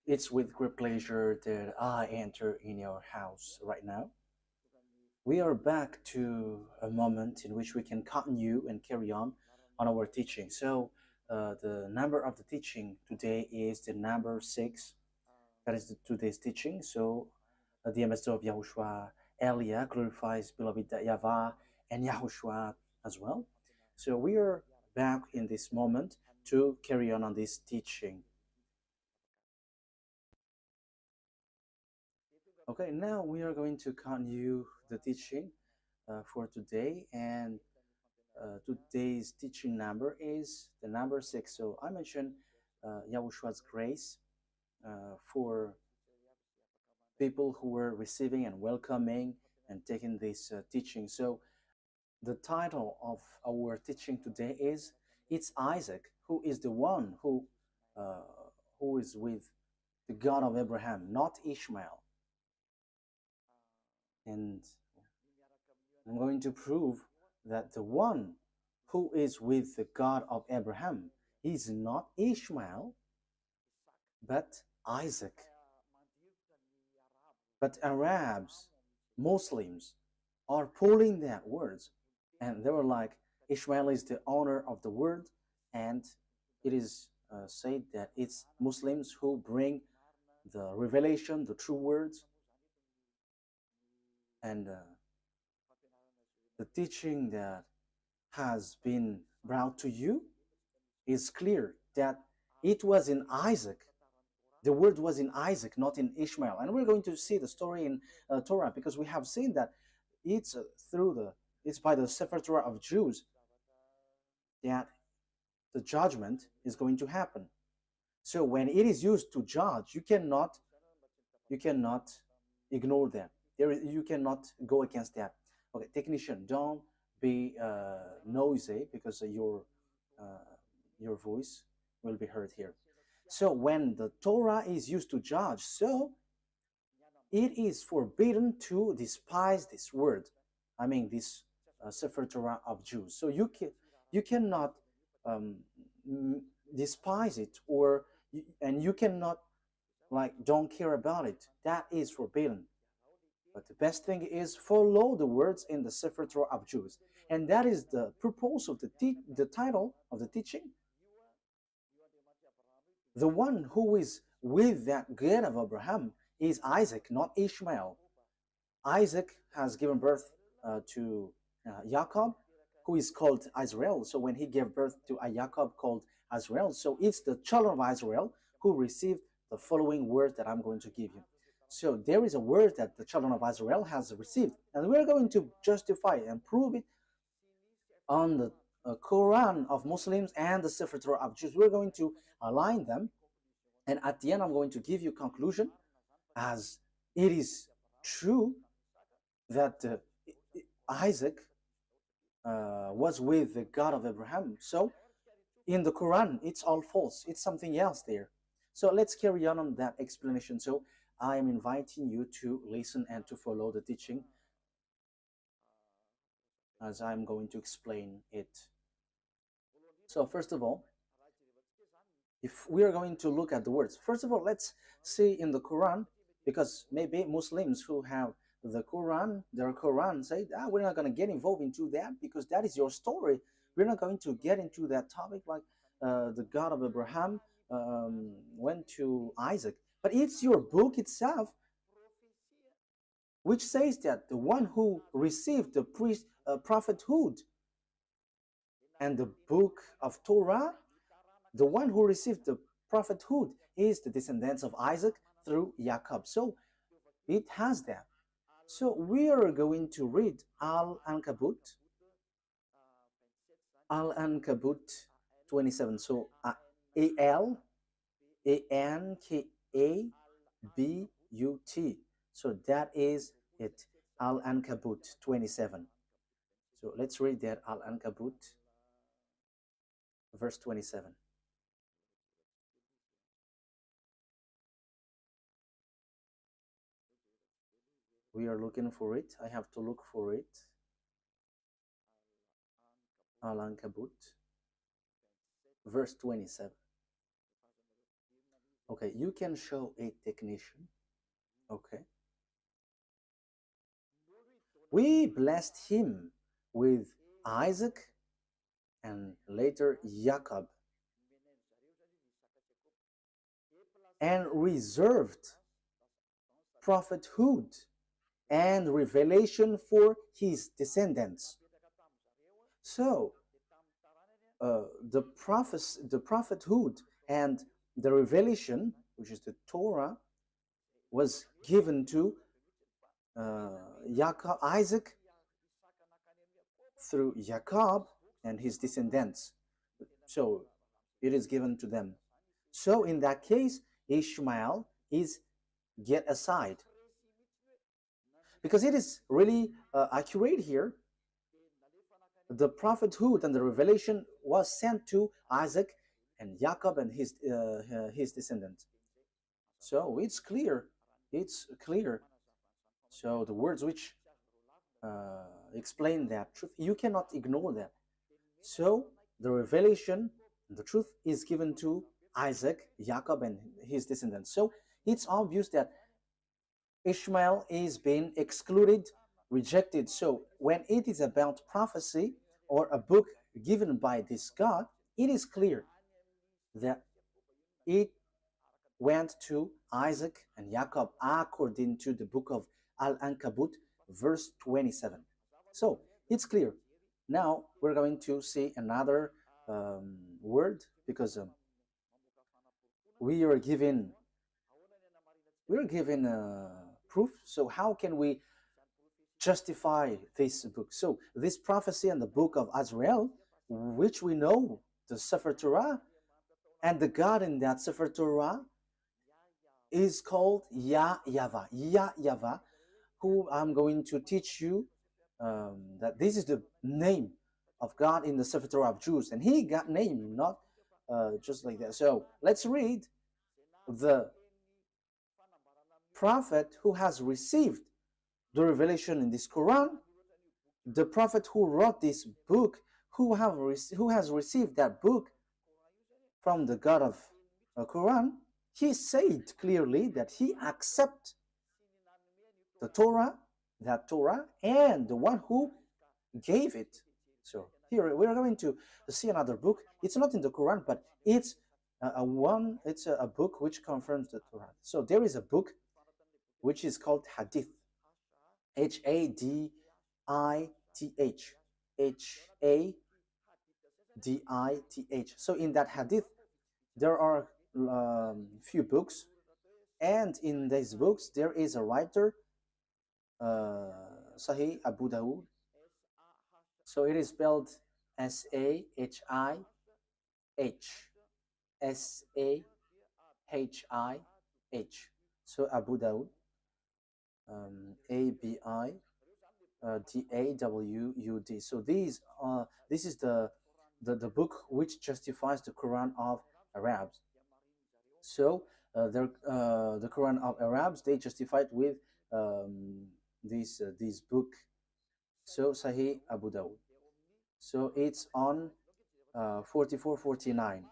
It's with great pleasure that I enter in your house right now. We are back to a moment in which we can continue and carry on our teaching. So, the number of the teaching today is the number 6. That is today's teaching. So, the ambassador of Yahushua, Elia, glorifies beloved YAHVAH and YAHOSHUAH as well. So, we are back in this moment to carry on this teaching. Okay, now we are going to continue the teaching for today, and today's teaching number is the number 6. So I mentioned Yahushua's grace for people who were receiving and welcoming and taking this teaching. So the title of our teaching today is "It's Isaac who is the one who is with the God of Abraham, not Ishmael." And I'm going to prove that the one who is with the God of Abraham is not Ishmael, but Isaac. But Arabs, Muslims, are pulling that words, and they were like, Ishmael is the owner of the word, and it is said that it's Muslims who bring the revelation, the true words, and the teaching that has been brought to you is clear that it was in Isaac. The word was in Isaac, not in Ishmael. And we're going to see the story in Torah, because we have seen that it's it's by the Sefer Torah of Jews that the judgment is going to happen. So when it is used to judge, you cannot ignore that. You cannot go against that. Okay, technician, don't be noisy, because your voice will be heard here. So when the Torah is used to judge, so it is forbidden to despise this word. I mean, this Sefer Torah of Jews. So you cannot despise it, and you cannot don't care about it. That is forbidden. But the best thing is follow the words in the Sefer Torah of Jews. And that is the purpose of the title of the teaching. The one who is with that God of Abraham is Isaac, not Ishmael. Isaac has given birth to Jacob, who is called Israel. So when he gave birth to a Jacob called Israel, so it's the children of Israel who received the following word that I'm going to give you. So there is a word that the children of Israel has received, and we're going to justify and prove it on the Quran of Muslims and the Sefer Torah of Jews. We're going to align them, and at the end I'm going to give you conclusion, as it is true that Isaac was with the God of Abraham. So in the Quran it's all false, it's something else there. So let's carry on that explanation. So I am inviting you to listen and to follow the teaching as I'm going to explain it. So first of all, if we are going to look at the words, first of all, let's see in the Quran, because maybe Muslims who have the Quran, their Quran, say, we're not going to get involved into that because that is your story. We're not going to get into that topic, like the God of Abraham went to Isaac. But it's your book itself which says that the one who received the prophethood and the book of Torah, the one who received the prophethood is the descendants of Isaac through Jacob. So it has that. So we are going to read Al-Ankabut 27. So Al-Ankabut. So that is it, Al-Ankabut 27. So let's read that, Al-Ankabut verse 27. We are looking for it. I have to look for it. Al-Ankabut verse 27. Okay, you can show a technician. Okay. We blessed him with Isaac and later Jacob, and reserved prophethood and revelation for his descendants. So the prophethood and the revelation, which is the Torah, was given to Jacob, Isaac through Jacob and his descendants. So it is given to them. So in that case, Ishmael is get aside, because it is really accurate here. The prophethood and the revelation was sent to Isaac and Jacob and his descendants. So it's clear. It's clear. So the words which explain that truth, you cannot ignore that. So the revelation, the truth is given to Isaac, Jacob, and his descendants. So it's obvious that Ishmael is being excluded, rejected. So when it is about prophecy or a book given by this God, it is clear that it went to Isaac and Jacob according to the book of Al-Ankabut, verse 27. So it's clear. Now we're going to see another word, because we are given proof. So how can we justify this book? So this prophecy and the book of Azrael, which we know, the Sefer Torah, and the God in that Sefer Torah is called YAHVAH. YAHVAH, who I'm going to teach you that this is the name of God in the Sefer Torah of Jews, and he got named not just like that. So let's read the prophet who has received the revelation in this Quran, the prophet who wrote this book, who has received that book from the God of the Quran. He said clearly that he accepts the Torah, that Torah, and the one who gave it. So here we are going to see another book. It's not in the Quran, but it's a book which confirms the Torah. So there is a book which is called Hadith. Hadith. Hadith. So in that Hadith, there are few books, and in these books there is a writer, Sahih Abu Dawud. So it is spelled Sahih, Sahih. So Abu Dawud, Abidawud. So this is the book which justifies the Quran of Arabs. So the Quran of Arabs, they justified with this book. So Sahih Abu Dawud. So it's on 4449.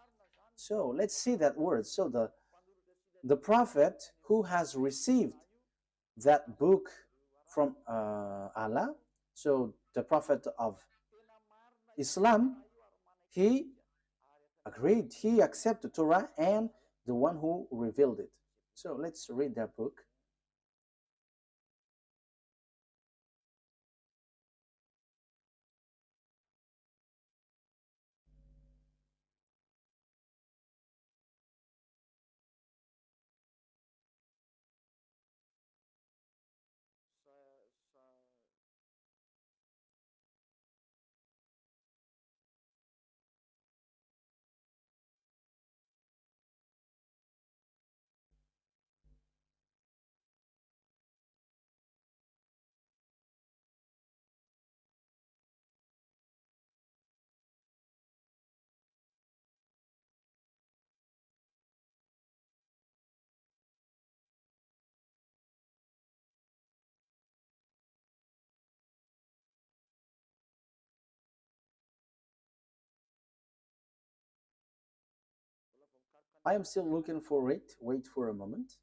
So let's see that word. So the prophet who has received that book from Allah, so the prophet of Islam, he agreed, he accepted Torah and the one who revealed it. So let's read that book. I am still looking for it. Wait for a moment.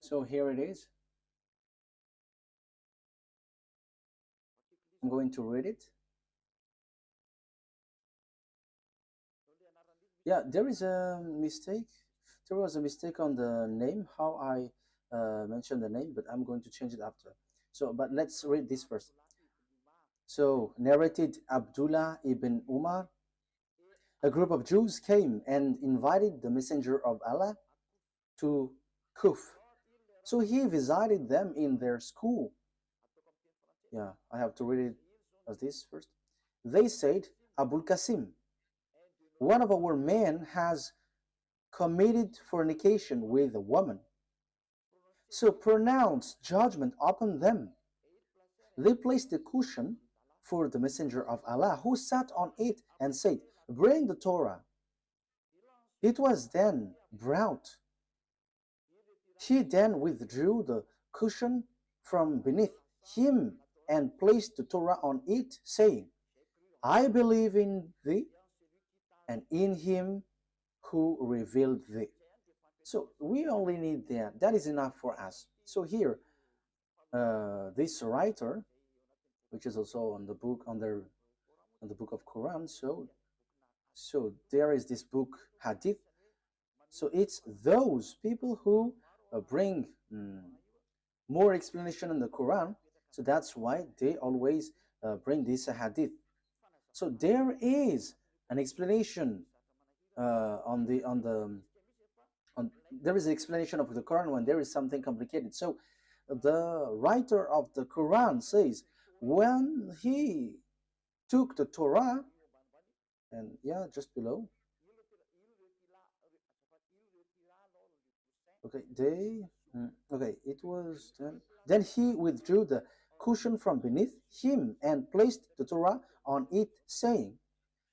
So here it is. I'm going to read it. Yeah, there is a mistake. There was a mistake on the name, how I mentioned the name, but I'm going to change it after. So, but let's read this first. So, narrated Abdullah ibn Umar, a group of Jews came and invited the Messenger of Allah to Kuf. So he visited them in their school. Yeah, I have to read it as this first. They said, Abul Qasim, one of our men has committed fornication with a woman. So pronounce judgment upon them. They placed a cushion for the Messenger of Allah, who sat on it and said, bring the Torah. It was then brought. He then withdrew the cushion from beneath him and placed the Torah on it, saying, I believe in thee and in him who revealed thee. So we only need that. That is enough for us. So here, this writer, which is also on the book on the book of Quran, so there is this book Hadith. So it's those people who bring more explanation in the Quran. So that's why they always bring this Hadith. So there is an explanation there is an explanation of the Quran when there is something complicated. So the writer of the Quran says when he took the Torah, and yeah, just below. Okay, it was then he withdrew the cushion from beneath him and placed the Torah on it, saying,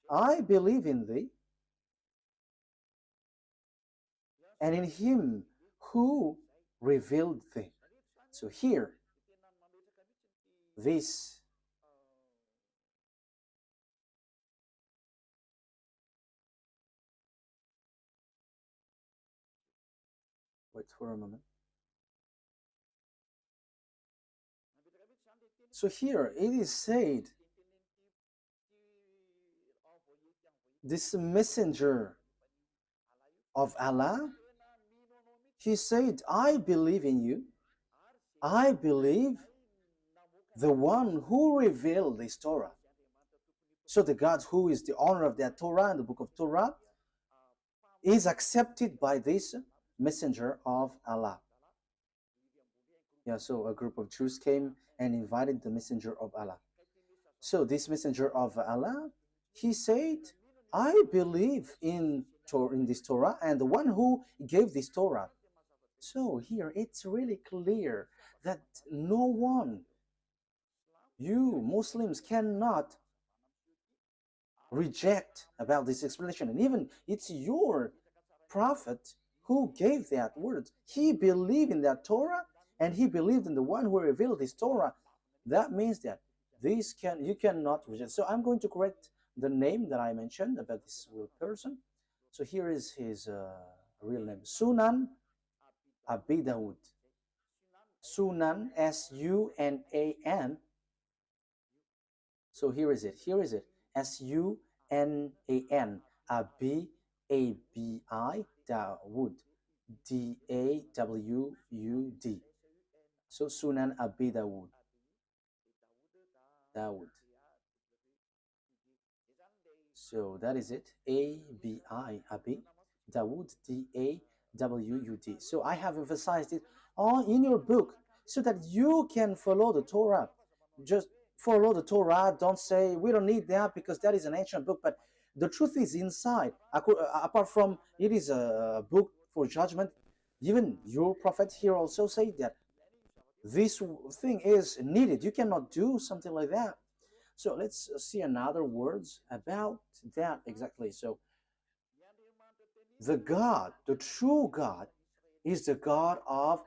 I believe in thee and in him who revealed thee. So here, this wait for a moment. So here it is said, this messenger of Allah, he said, I believe in you. I believe the one who revealed this Torah. So the God who is the owner of that Torah and the book of Torah is accepted by this messenger of Allah. Yeah, so a group of Jews came and invited the messenger of Allah. So this messenger of Allah, he said, I believe in this Torah and the one who gave this Torah. So here it's really clear that no one, you Muslims, cannot reject about this explanation. And even it's your prophet who gave that word. He believed in that Torah and he believed in the one who revealed this Torah. That means that you cannot reject. So I'm going to correct the name that I mentioned about this person. So here is his real name, Sunan Abi Dawud. Sunan, S-U-N-A-N. So here is it. S-U-N-A-N. Abi, A-B-I, Dawud. D-A-W-U-D. So Sunan Abi Dawud. Dawud. So that is it. A-B-I, Abi. Dawud, D-A-W-U-D. So I have emphasized it all in your book so that you can follow the Torah just follow the Torah. Don't say we don't need that because that is an ancient book. But the truth is inside. Apart from it is a book for judgment, even your prophet here also say that this thing is needed. You cannot do something like that. So let's see another words about that exactly. So the God, the true God, is the God of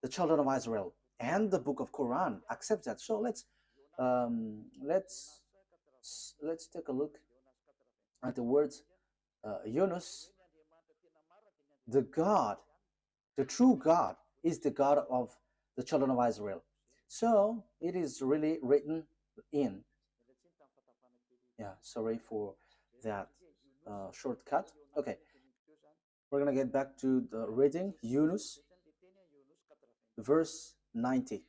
the children of Israel, and the book of Quran accepts that. So let's take a look at the words Yunus. The God, the true God, is the God of the children of Israel. So it is really written in. Yeah, sorry for that shortcut. Okay, we're gonna get back to the reading. Yunus, verse 90.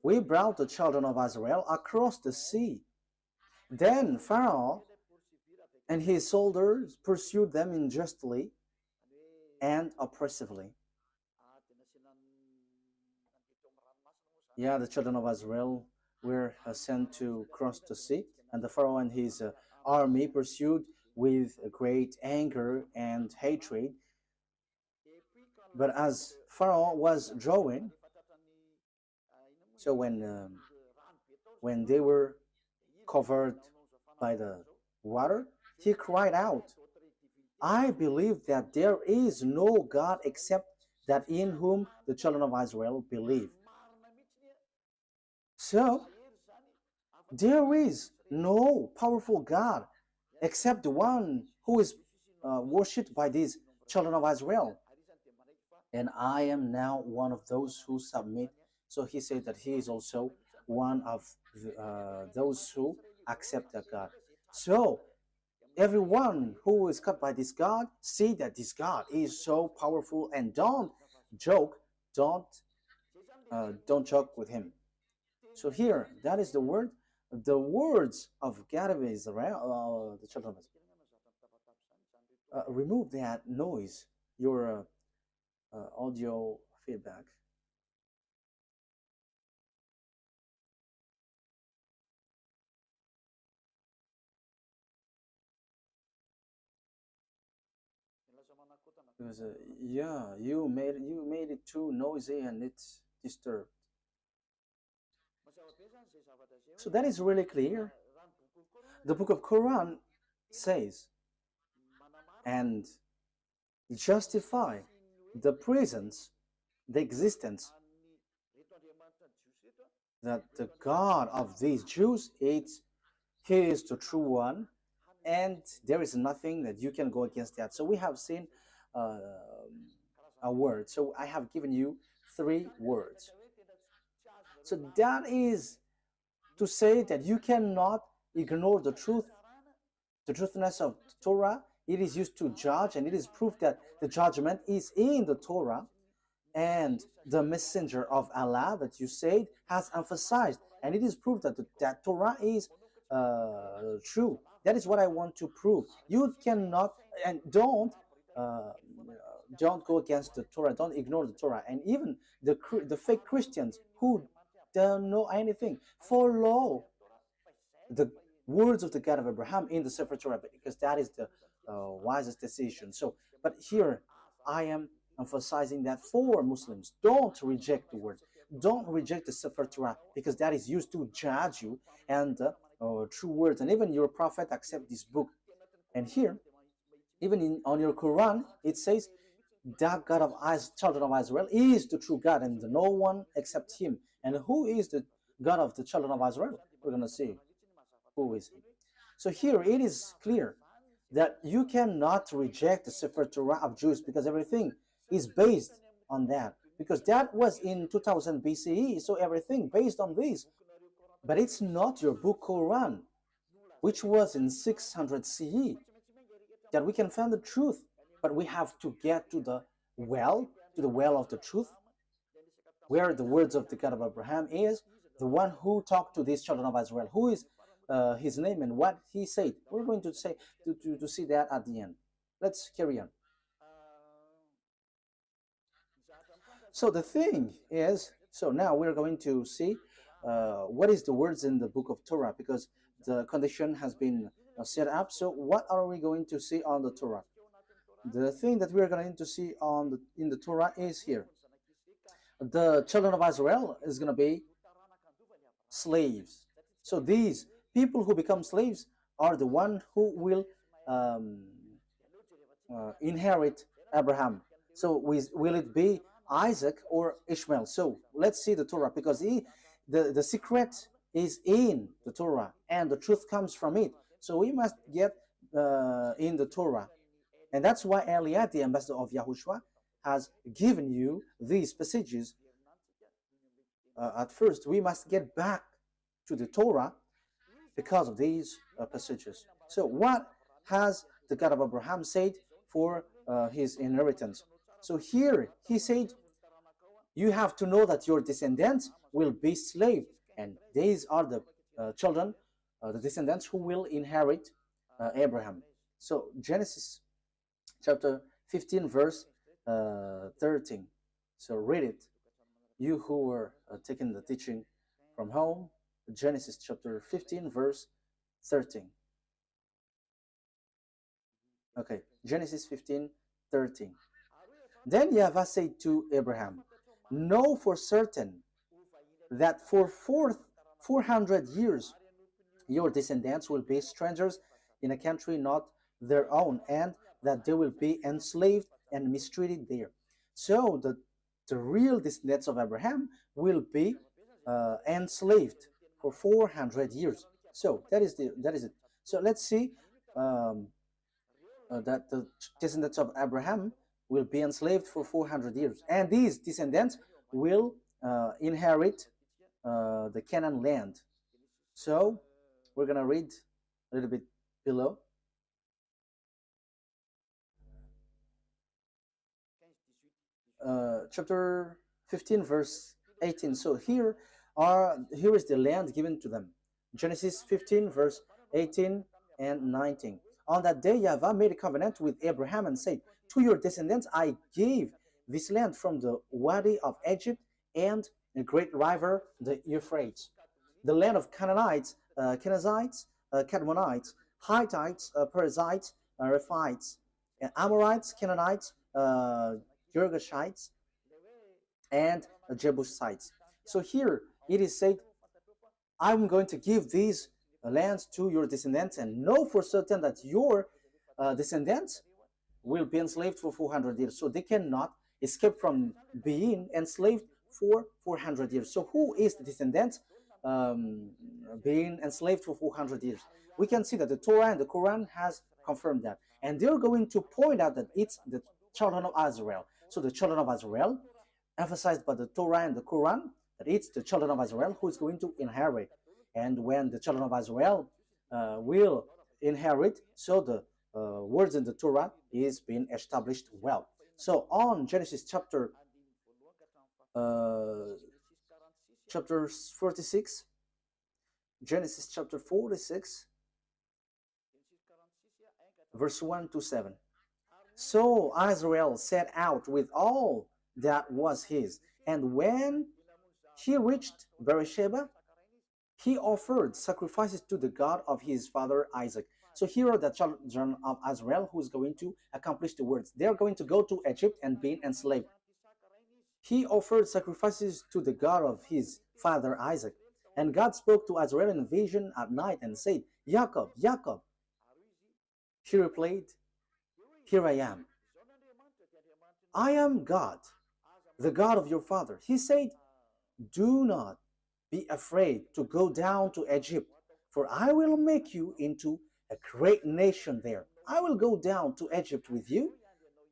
We brought the children of Israel across the sea. Then Pharaoh and his soldiers pursued them unjustly and oppressively. Yeah, the children of Israel were sent to cross the sea, and the Pharaoh and his army pursued with great anger and hatred. But as Pharaoh was drawing, so when they were covered by the water, he cried out, I believe that there is no God except that in whom the children of Israel believe. So there is no powerful God except the one who is worshipped by these children of Israel. And I am now one of those who submit. So he said that he is also one of those who accept that God. So everyone who is cut by this God, see that this God is so powerful, and don't joke, don't joke with him. So here, that is the word, the words of God of Israel, the children of Israel. Remove that noise, your audio feedback. Because yeah, you made it too noisy and it's disturbed. So that is really clear. The book of Quran says and justify the presence, the existence, that the God of these Jews, he is the true one, and there is nothing that you can go against that. So we have seen a word. So I have given you 3 words. So that is to say that you cannot ignore the truth, the truthness of the Torah. It is used to judge, and it is proof that the judgment is in the Torah, and the messenger of Allah that you said has emphasized, and it is proof that that Torah is true. That is what I want to prove. You cannot, and don't go against the Torah. Don't ignore the Torah. And even the fake Christians who don't know anything follow the words of the God of Abraham in the Sefer Torah, because that is the wisest decision. So, but here I am emphasizing that for Muslims, don't reject the words, don't reject the Sefer Torah, because that is used to judge you, and true words, and even your prophet accept this book. And here, even on your Quran, it says that God of children of Israel is the true God, and no one except him. And who is the God of the children of Israel? We're going to see who is he. So here it is clear that you cannot reject the Sefer Torah of Jews, because everything is based on that, because that was in 2000 BCE, so everything based on this. But it's not your book Quran, which was in 600 CE, that we can find the truth. But we have to get to the well of the truth, where the words of the God of Abraham is, the one who talked to these children of Israel, who is his name and what he said. We're going to say to see that at the end. Let's carry on. So the thing is, so now we're going to see what is the words in the book of Torah, because the condition has been set up. So what are we going to see on the Torah? The thing that we are going to see in the Torah is here. The children of Israel is going to be slaves. So these people who become slaves are the one who will inherit Abraham. So will it be Isaac or Ishmael? So let's see the Torah, because the secret is in the Torah and the truth comes from it. So we must get in the Torah. And that's why Eliad, the ambassador of Yahushua, has given you these passages. At first, we must get back to the Torah because of these passages. So what has the God of Abraham said for his inheritance? So here he said, you have to know that your descendants will be slaves, and these are the children, the descendants who will inherit Abraham. So Genesis chapter 15 verse 13. So read it, you who were taking the teaching from home. Genesis chapter 15 verse 13. Okay, Genesis 15 13. Then YAHVAH said to Abraham, know for certain that for 400 years your descendants will be strangers in a country not their own, and that they will be enslaved and mistreated there. So the real descendants of Abraham will be enslaved for 400 years. So that is it. So let's see that the descendants of Abraham will be enslaved for 400 years, and these descendants will inherit the Canaan land. So we're gonna read a little bit below. Chapter 15 verse 18. So here is the land given to them. Genesis 15 verse 18 and 19. On that day YAHVAH made a covenant with Abraham and said, to your descendants I gave this land from the Wadi of Egypt and the great river, the Euphrates, the land of Canaanites, Kenizzites, Cadmonites, Hittites, Perizzites, Rephites, Amorites, Canaanites, Girgashites, and Jebusites. So here it is said, I'm going to give these lands to your descendants, and know for certain that your descendants will be enslaved for 400 years. So they cannot escape from being enslaved for 400 years. So who is the descendant being enslaved for 400 years? We can see that the Torah and the Quran has confirmed that. And they're going to point out that it's the children of Israel. So the children of Israel, emphasized by the Torah and the Quran, that it's the children of Israel who is going to inherit. And when the children of Israel will inherit, so the words in the Torah is being established well. So on Genesis chapter 46, Genesis chapter 46, verse 1 to 7. So Israel set out with all that was his, and when he reached Beersheba, he offered sacrifices to the God of his father Isaac. So here are the children of Israel who is going to accomplish the words. They are going to go to Egypt and be enslaved. He offered sacrifices to the God of his father Isaac. And God spoke to Israel in a vision at night and said, Jacob, Jacob. He replied, here I am. I am God, the God of your father. He said, do not be afraid to go down to Egypt, for I will make you into a great nation there. I will go down to Egypt with you,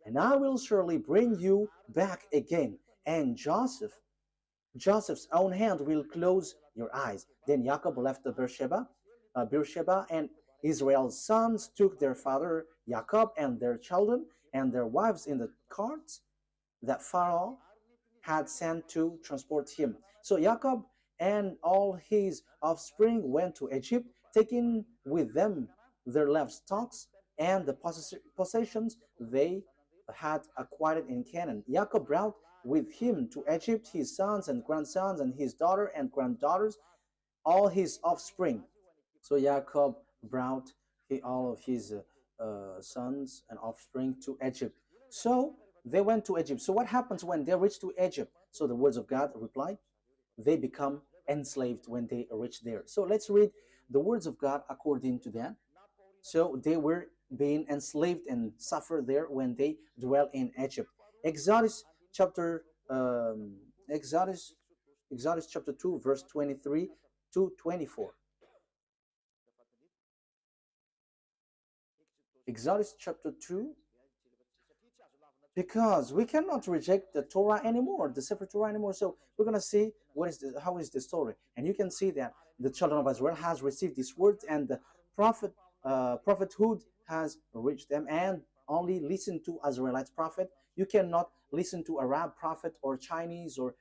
and I will surely bring you back again. And Joseph's own hand will close your eyes. Then Jacob left the Beersheba, and Israel's sons took their father Jacob and their children and their wives in the carts that Pharaoh had sent to transport him. So Jacob and all his offspring went to Egypt, taking with them their livestock and the possessions they had acquired in Canaan. Jacob brought with him to Egypt his sons and grandsons and his daughter and granddaughters, all his offspring. So Jacob brought all of his sons and offspring to Egypt. So they went to Egypt. So what happens when they reach to Egypt? So the words of God replied, they become enslaved when they reach there. So let's read the words of God according to that. So they were being enslaved and suffer there when they dwell in Egypt. Exodus chapter Exodus chapter 2 verse 23 to 24. Exodus chapter 2, because we cannot reject the Torah anymore, the Sefer Torah anymore. So we're going to see how is the story. And you can see that the children of Israel has received these words, and the prophethood has reached them, and only listen to Israelite prophet. You cannot listen to Arab prophet or Chinese or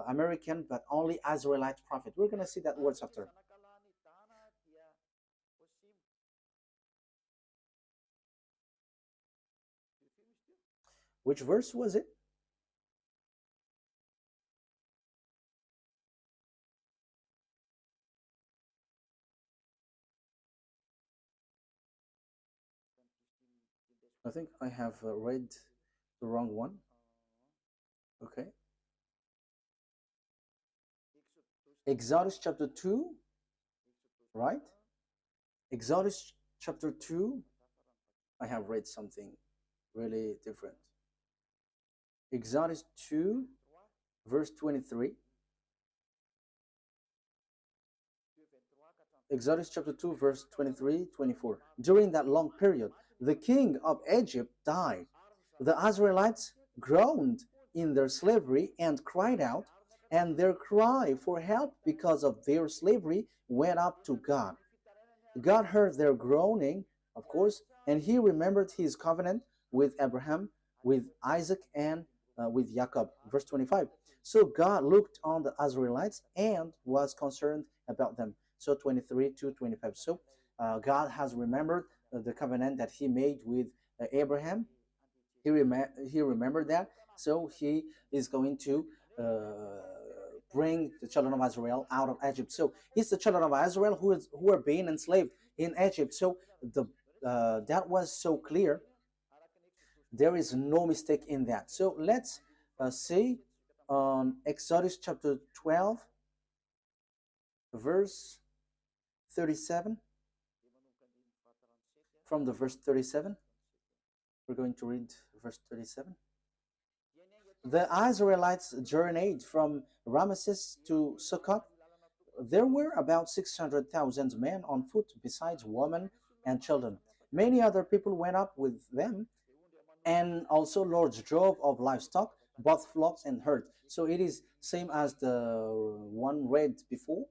American, but only Israelite prophet. We're going to see that words after. Which verse was it? I think I have read the wrong one. Okay. Exodus chapter 2, right? Exodus chapter 2, I have read something really different. Exodus 2, verse 23. Exodus chapter 2, verse 23, 24. During that long period, the king of Egypt died. The Israelites groaned in their slavery and cried out, and their cry for help because of their slavery went up to God. God heard their groaning, of course, and he remembered his covenant with Abraham, with Isaac, and with Jacob. Verse 25. So God looked on the Israelites and was concerned about them. So 23 to 25. So God has remembered the covenant that he made with Abraham. He remembered that. So he is going to bring the children of Israel out of Egypt. So it's the children of Israel who are being enslaved in Egypt. So that was so clear. There is no mistake in that. So let's see on Exodus chapter 12, verse 37. From the verse 37, we're going to read verse 37. The Israelites journeyed from Ramesses to Succoth. There were about 600,000 men on foot, besides women and children. Many other people went up with them, and also large drove of livestock, both flocks and herds. So it is same as the one read before,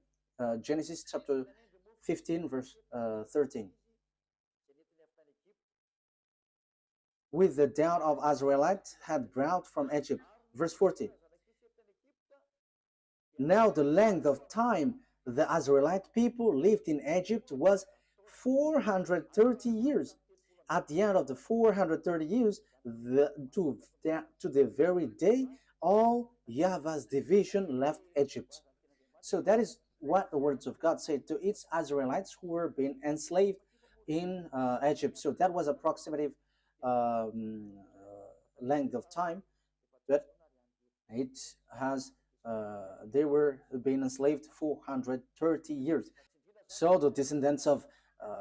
Genesis chapter 15, verse 13. With the down of Israelites had brought from Egypt. Verse 40. Now the length of time the Israelite people lived in Egypt was 430 years. At the end of the 430 years, to the very day, all YAHVAH's division left Egypt. So that is what the words of God say to its Israelites who were being enslaved in Egypt. So that was approximately length of time, but it has they were being enslaved 430 years. So the descendants of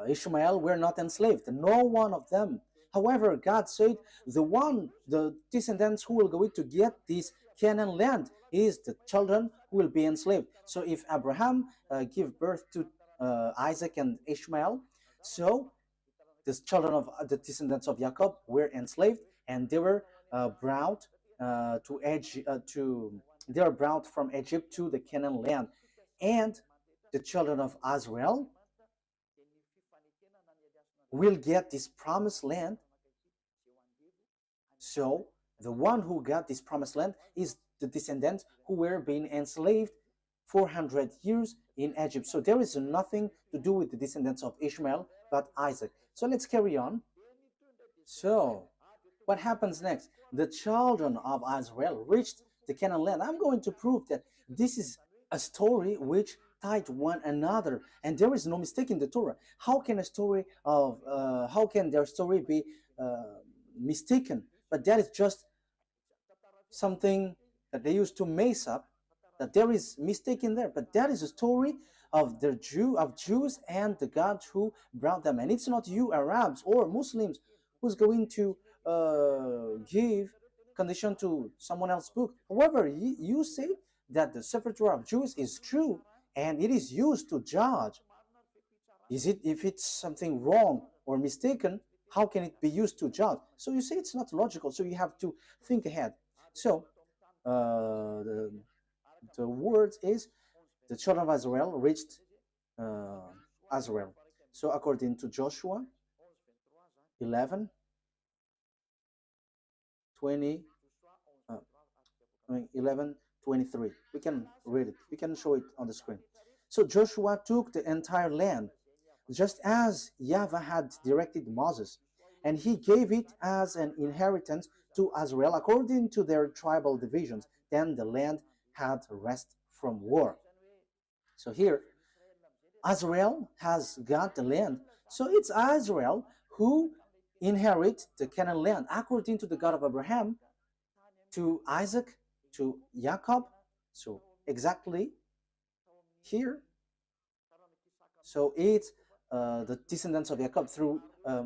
Ishmael were not enslaved, no one of them. However, God said the descendants who will go to get this Canaan land is the children who will be enslaved. So if Abraham give birth to Isaac and Ishmael, so the children of the descendants of Jacob were enslaved, and they were brought they were brought from Egypt to the Canaan land, and the children of Israel will get this promised land. So the one who got this promised land is the descendants who were being enslaved 400 years in Egypt. So there is nothing to do with the descendants of Ishmael but Isaac. So let's carry on. So What happens next? The children of Israel reached the Canaan land. I'm going to prove that this is a story which tied one another, and there is no mistake in the Torah. How can how can their story be mistaken? But that is just something that they used to mess up, that there is mistake in there, but that is a story of Jews and the God who brought them. And it's not you Arabs or Muslims who's going to give condition to someone else's book. However, you say that the Sefer Torah of Jews is true and it is used to judge. If it's something wrong or mistaken, how can it be used to judge? So you say it's not logical, so you have to think ahead. So the word is the children of Israel reached Israel. So according to Joshua 11, 11:23. We can read it. We can show it on the screen. So Joshua took the entire land, just as YAHVAH had directed Moses, and he gave it as an inheritance to Israel according to their tribal divisions. Then the land had rest from war. So here, Israel has got the land. So it's Israel who inherit the Canaan land according to the God of Abraham, to Isaac, to Jacob. So exactly here. So it's the descendants of Jacob through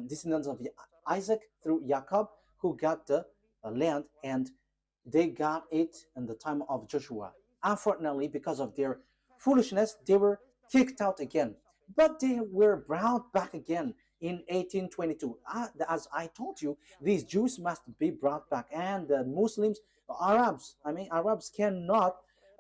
descendants of Isaac through Jacob who got the land, and they got it in the time of Joshua. Unfortunately, because of their foolishness, they were kicked out again. But they were brought back again in 1822. As I told you, these Jews must be brought back, and the Muslims, Arabs cannot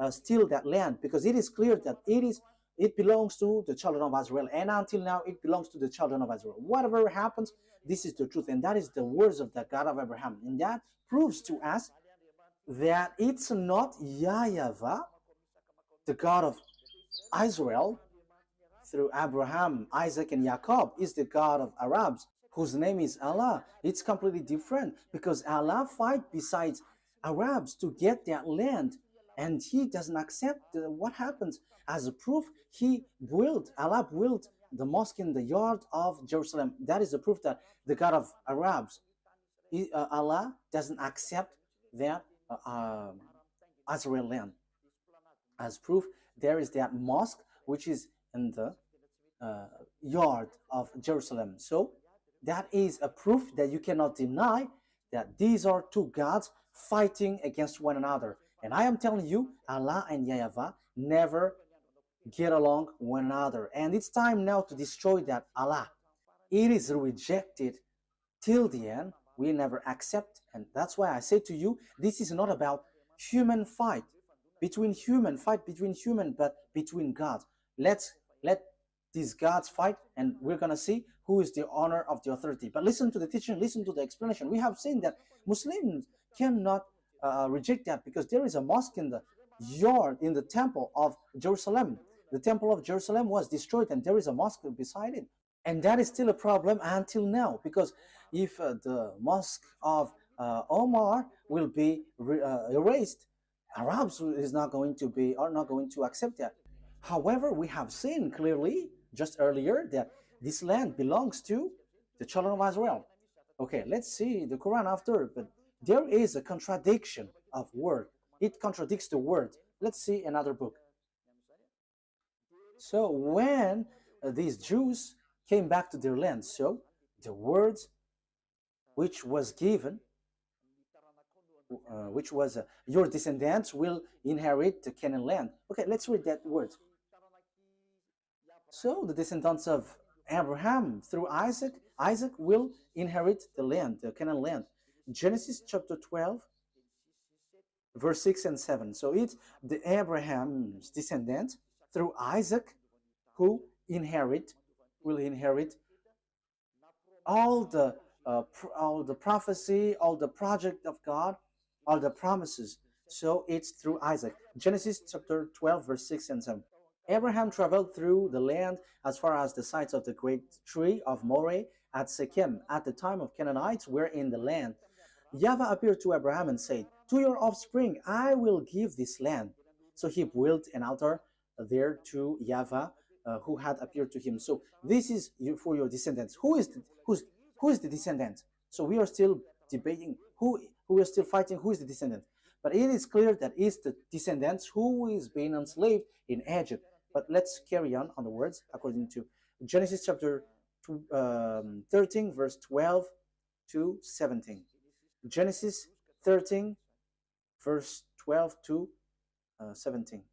steal that land, because it is clear that it belongs to the children of Israel, and until now it belongs to the children of Israel. Whatever happens, this is the truth, and that is the words of the God of Abraham, and that proves to us that it's not YAHVAH, the God of Israel, through Abraham, Isaac, and Jacob, is the God of Arabs, whose name is Allah. It's completely different, because Allah fight besides Arabs to get that land, and he doesn't accept what happens. As a proof, Allah built the mosque in the yard of Jerusalem. That is the proof that the God of Arabs, Allah doesn't accept that Israel land. As proof, there is that mosque which is in the yard of Jerusalem. So that is a proof that you cannot deny that these are two gods fighting against one another. And I am telling you, Allah and YAHVAH never get along one another. And it's time now to destroy that Allah. It is rejected till the end. We never accept. And that's why I say to you, this is not about human fight between human, but between gods. Let these gods fight, and we're going to see who is the honor of the authority. But listen to the teaching, listen to the explanation. We have seen that Muslims cannot reject that, because there is a mosque in the yard, in the temple of Jerusalem. The temple of Jerusalem was destroyed, and there is a mosque beside it. And that is still a problem until now, because if the mosque of Omar will be erased, Arabs are not going to accept that. However, we have seen clearly just earlier that this land belongs to the children of Israel. Okay, let's see the Quran after, but there is a contradiction of word. It contradicts the word. Let's see another book. So when these Jews came back to their land, so the words which was given, which was your descendants will inherit the Canaan land. Okay, let's read that word. So the descendants of Abraham through Isaac will inherit the land, the Canaan land. Genesis chapter 12, verse 6 and 7. So it's the Abraham's descendants through Isaac who will inherit all the prophecy, all the project of God, all the promises. So it's through Isaac. Genesis chapter 12, verse 6 and 7. Abraham traveled through the land as far as the sites of the great tree of Moreh at Shechem. At the time of Canaanites were in the land. YAHVAH appeared to Abraham and said, "To your offspring I will give this land." So he built an altar there to YAHVAH, who had appeared to him. So this is for your descendants. Who is the descendant? So we are still debating who is still fighting who is the descendant. But it is clear that it's the descendants who is being enslaved in Egypt. But let's carry on the words according to Genesis chapter 13, verse 12 to 17. Genesis 13, verse 12 to 17.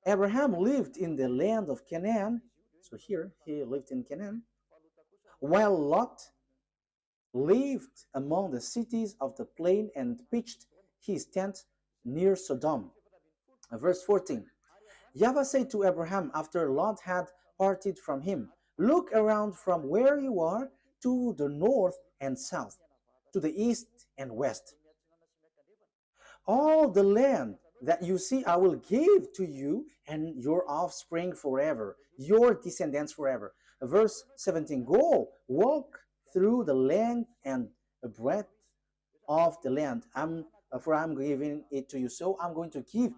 Abraham lived in the land of Canaan. So here he lived in Canaan, while Lot lived among the cities of the plain and pitched his tent near Sodom. Verse 14. YAHVAH said to Abraham after Lot had parted from him, "Look around from where you are to the north and south, to the east and west. All the land that you see I will give to you and your offspring forever, your descendants forever." Verse 17, "Go, walk through the length and breadth of the land. For I'm giving it to you." So I'm going to give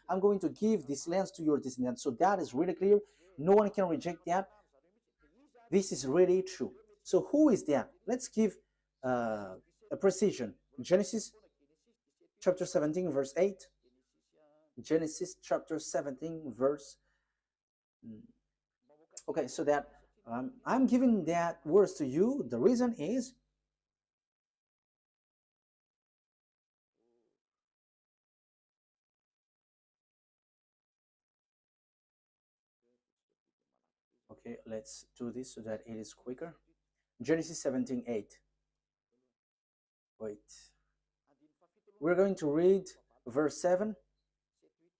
I'm going to give these lands to your descendants. So that is really clear. No one can reject that. This is really true. So who is that? Let's give a precision. Genesis chapter 17, verse 8. Genesis chapter 17, verse. Okay, so that I'm giving that words to you. The reason is okay, let's do this so that it is quicker. Genesis 17, 8. Wait. We're going to read verse 7,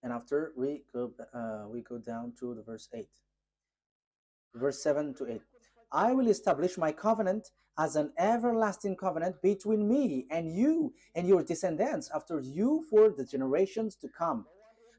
and after we go down to the verse 8. Verse 7 to 8. "I will establish my covenant as an everlasting covenant between me and you and your descendants after you for the generations to come,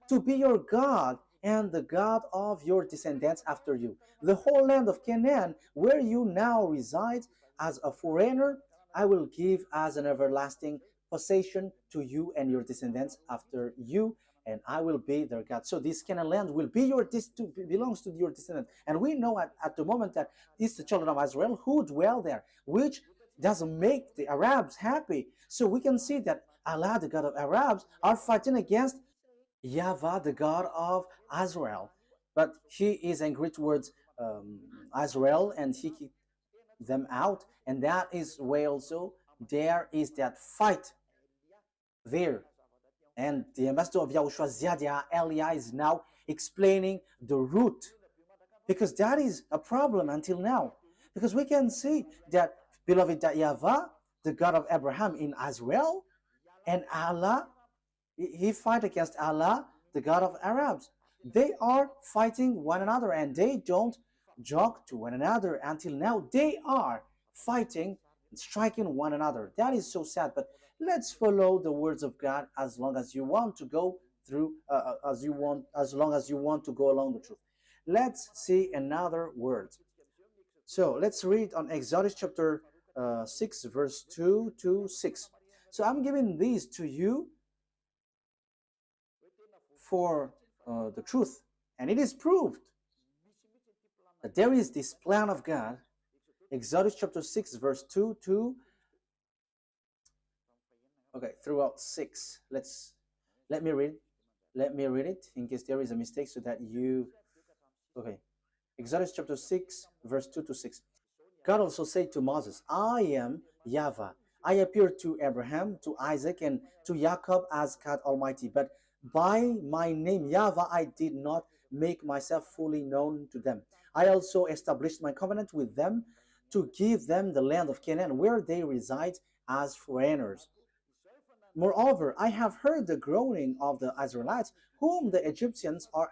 to be your God and the God of your descendants after you. The whole land of Canaan, where you now reside as a foreigner, I will give as an everlasting possession to you and your descendants after you, and I will be their God." So this Canaan land will be belongs to your descendant. And we know at the moment that it's the children of Israel who dwell there, which doesn't make the Arabs happy. So we can see that Allah, the God of Arabs, are fighting against YAHVAH, the God of Israel. But he is angry towards Israel, and he kicked them out. And that is why also there is that fight there. And the ambassador of YAHOSHUAH, Ziadia Elia, is now explaining the root, because that is a problem until now. Because we can see that, beloved, that YAHVAH, the God of Abraham in Israel, and Allah, he fight against Allah, the God of Arabs. They are fighting one another, and they don't joke to one another until now. They are fighting and striking one another. That is so sad. But let's follow the words of God as long as you want to go through, as long as you want to go along the truth. Let's see another word. So let's read on Exodus chapter 6, verse 2 to 6. So I'm giving these to you for the truth, and it is proved that there is this plan of God. Exodus chapter 6, verse 2 to throughout 6. Let me read it in case there is a mistake, so that you Exodus chapter 6, verse 2 to 6. God also said to Moses, "I am YAHVAH. I appeared to Abraham, to Isaac, and to Jacob as God Almighty, but by my name YAHVAH I did not make myself fully known to them. I also established my covenant with them to give them the land of Canaan, where they reside as foreigners. Moreover, I have heard the groaning of the Israelites, whom the Egyptians are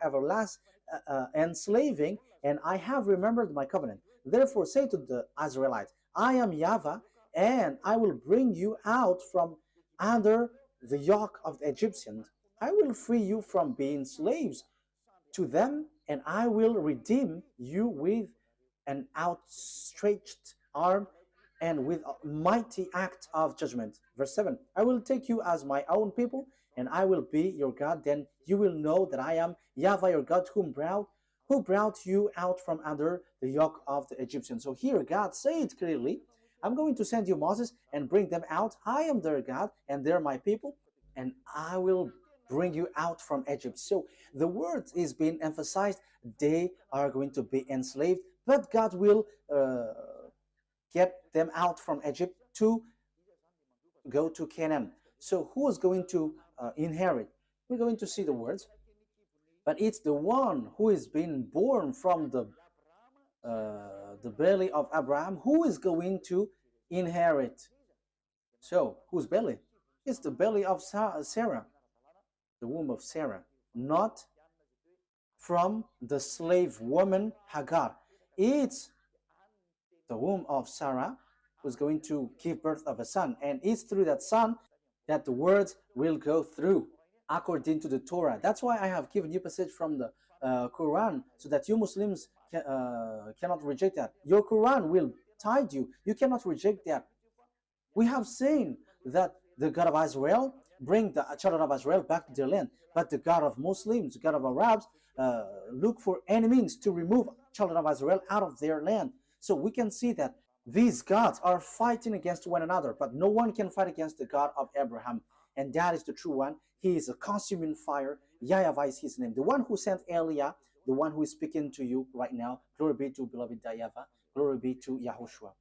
enslaving, and I have remembered my covenant. Therefore say to the Israelites, I am YAHVAH, and I will bring you out from under the yoke of the Egyptians. I will free you from being slaves to them, and I will redeem you with an outstretched arm and with a mighty act of judgment. Verse 7, I will take you as my own people, and I will be your God. Then you will know that I am YAHVAH your God, who brought you out from under the yoke of the Egyptians. So here God said clearly, I'm going to send you Moses and bring them out. I am their God, and they're my people, and I will bring you out from Egypt. So the word is being emphasized. They are going to be enslaved, but God will get them out from Egypt to go to Canaan. So who is going to inherit? We're going to see the words, but it's the one who is being born from the belly of Abraham who is going to inherit. So whose belly? It's the belly of Sarah, the womb of Sarah, not from the slave woman Hagar. It's the womb of Sarah who's going to give birth of a son, and it's through that son that the words will go through according to the Torah. That's why I have given you passage from the Quran, so that you Muslims cannot reject that. Your Quran will guide you. You cannot reject that. We have seen that the God of Israel bring the children of Israel back to their land, but the God of Muslims, the God of Arabs, look for any means to remove children of Israel out of their land. So we can see that these gods are fighting against one another, but no one can fight against the God of Abraham, and that is the true one. He is a consuming fire. YAHVAH is his name. The one who sent Elia, the one who is speaking to you right now. Glory be to beloved YAHVAH. Glory be to Yahushua.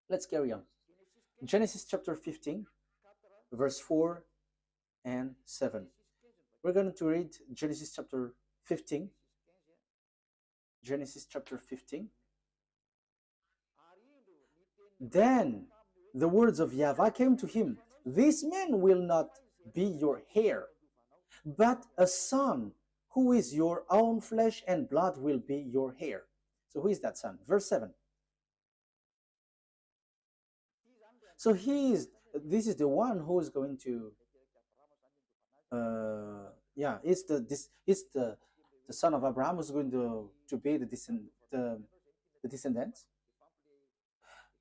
Let's carry on. Genesis chapter 15, verse 4 and 7. We're going to read Genesis chapter 15. Genesis chapter 15. Then the words of YAHVAH came to him. This man will not be your heir, but a son who is your own flesh and blood will be your heir. So who is that son? Verse 7. So this is the one who is going to it's the son of Abraham who's going to be the descendants.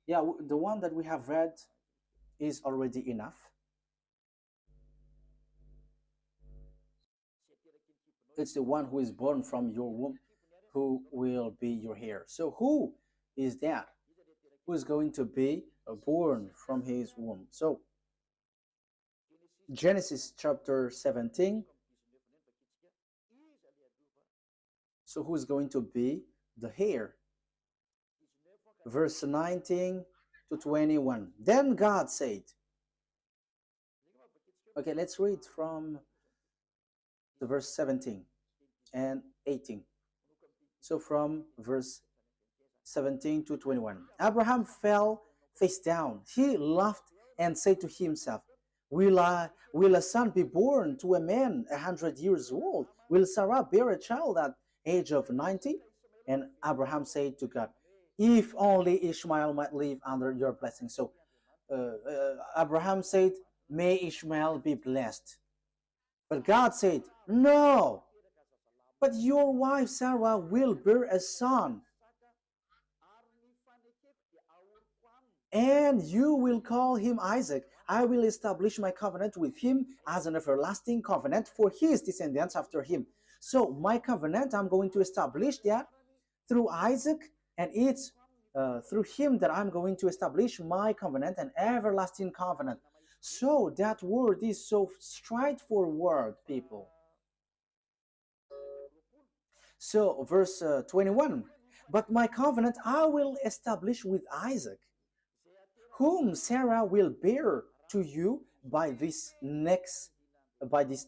Yeah, the one that we have read is already enough. It's the one who is born from your womb who will be your heir. So who is that? Who is going to be born from his womb? So Genesis chapter 17. So who is going to be the heir? Verse 19 to 21. Then God said, okay, let's read from the verse 17 and 18. So from verse 17 to 21. Abraham fell face down. He laughed and said to himself, Will a son be born to a man 100 years old? Will Sarah bear a child at age of 90? And Abraham said to God, if only Ishmael might live under your blessing. So Abraham said, may Ishmael be blessed. But God said, no, but your wife Sarah will bear a son, and you will call him Isaac. I will establish my covenant with him as an everlasting covenant for his descendants after him. So my covenant, I'm going to establish that through Isaac, and it's through him that I'm going to establish my covenant, an everlasting covenant. So that word is so straightforward, people. So verse 21, but my covenant I will establish with Isaac, whom Sarah will bear to you by this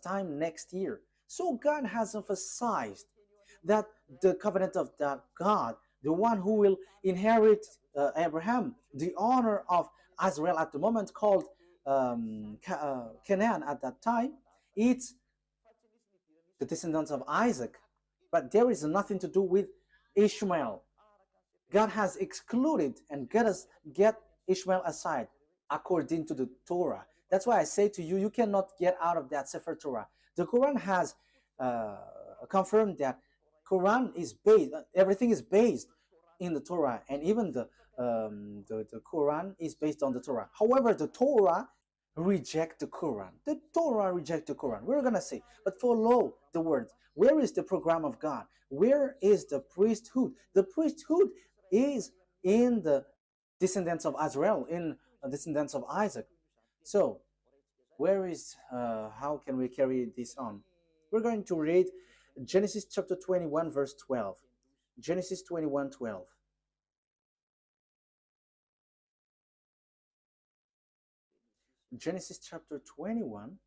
time next year. So God has emphasized that the covenant of that God, the one who will inherit Abraham, the honor of Israel at the moment called Canaan at that time, it's the descendants of Isaac. But there is nothing to do with Ishmael. God has excluded and get Ishmael aside according to the Torah. That's why I say to you, you cannot get out of that Sefer Torah. The Quran has confirmed that Quran is based, everything is based in the Torah, and even the the Quran is based on the Torah. However, the Torah reject the Quran. The Torah reject the Quran. We're gonna say, but follow the words. Where is the program of God? Where is the priesthood? The priesthood is in the descendants of Israel, in the descendants of Isaac. So, where is, how can we carry this on? We're going to read Genesis chapter 21, verse 12. Genesis 21, 12. Genesis chapter 21,